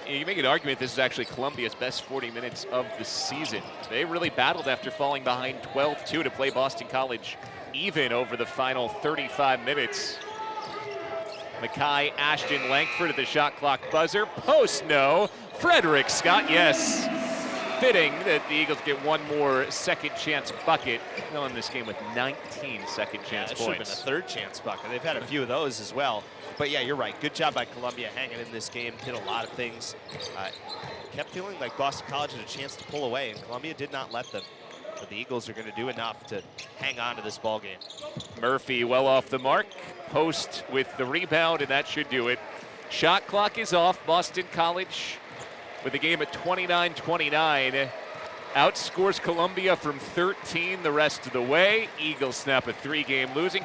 You make an argument this is actually Columbia's best 40 minutes of the season. They really battled after falling behind 12-2 to play Boston College even over the final 35 minutes. Mackay, Ashton Langford at the shot clock buzzer. Post, no. Frederick Scott, yes. Fitting that the Eagles get one more second chance bucket. They'll end this game with 19 second chance points. Should have been a third chance bucket. They've had a few of those as well. But yeah, you're right. Good job by Columbia hanging in this game. Did a lot of things. Kept feeling like Boston College had a chance to pull away, and Columbia did not let them. But the Eagles are going to do enough to hang on to this ball game. Murphy well off the mark. Post with the rebound, and that should do it. Shot clock is off. Boston College with the game at 29-29. Outscores Columbia from 13 the rest of the way. Eagles snap a 3-game losing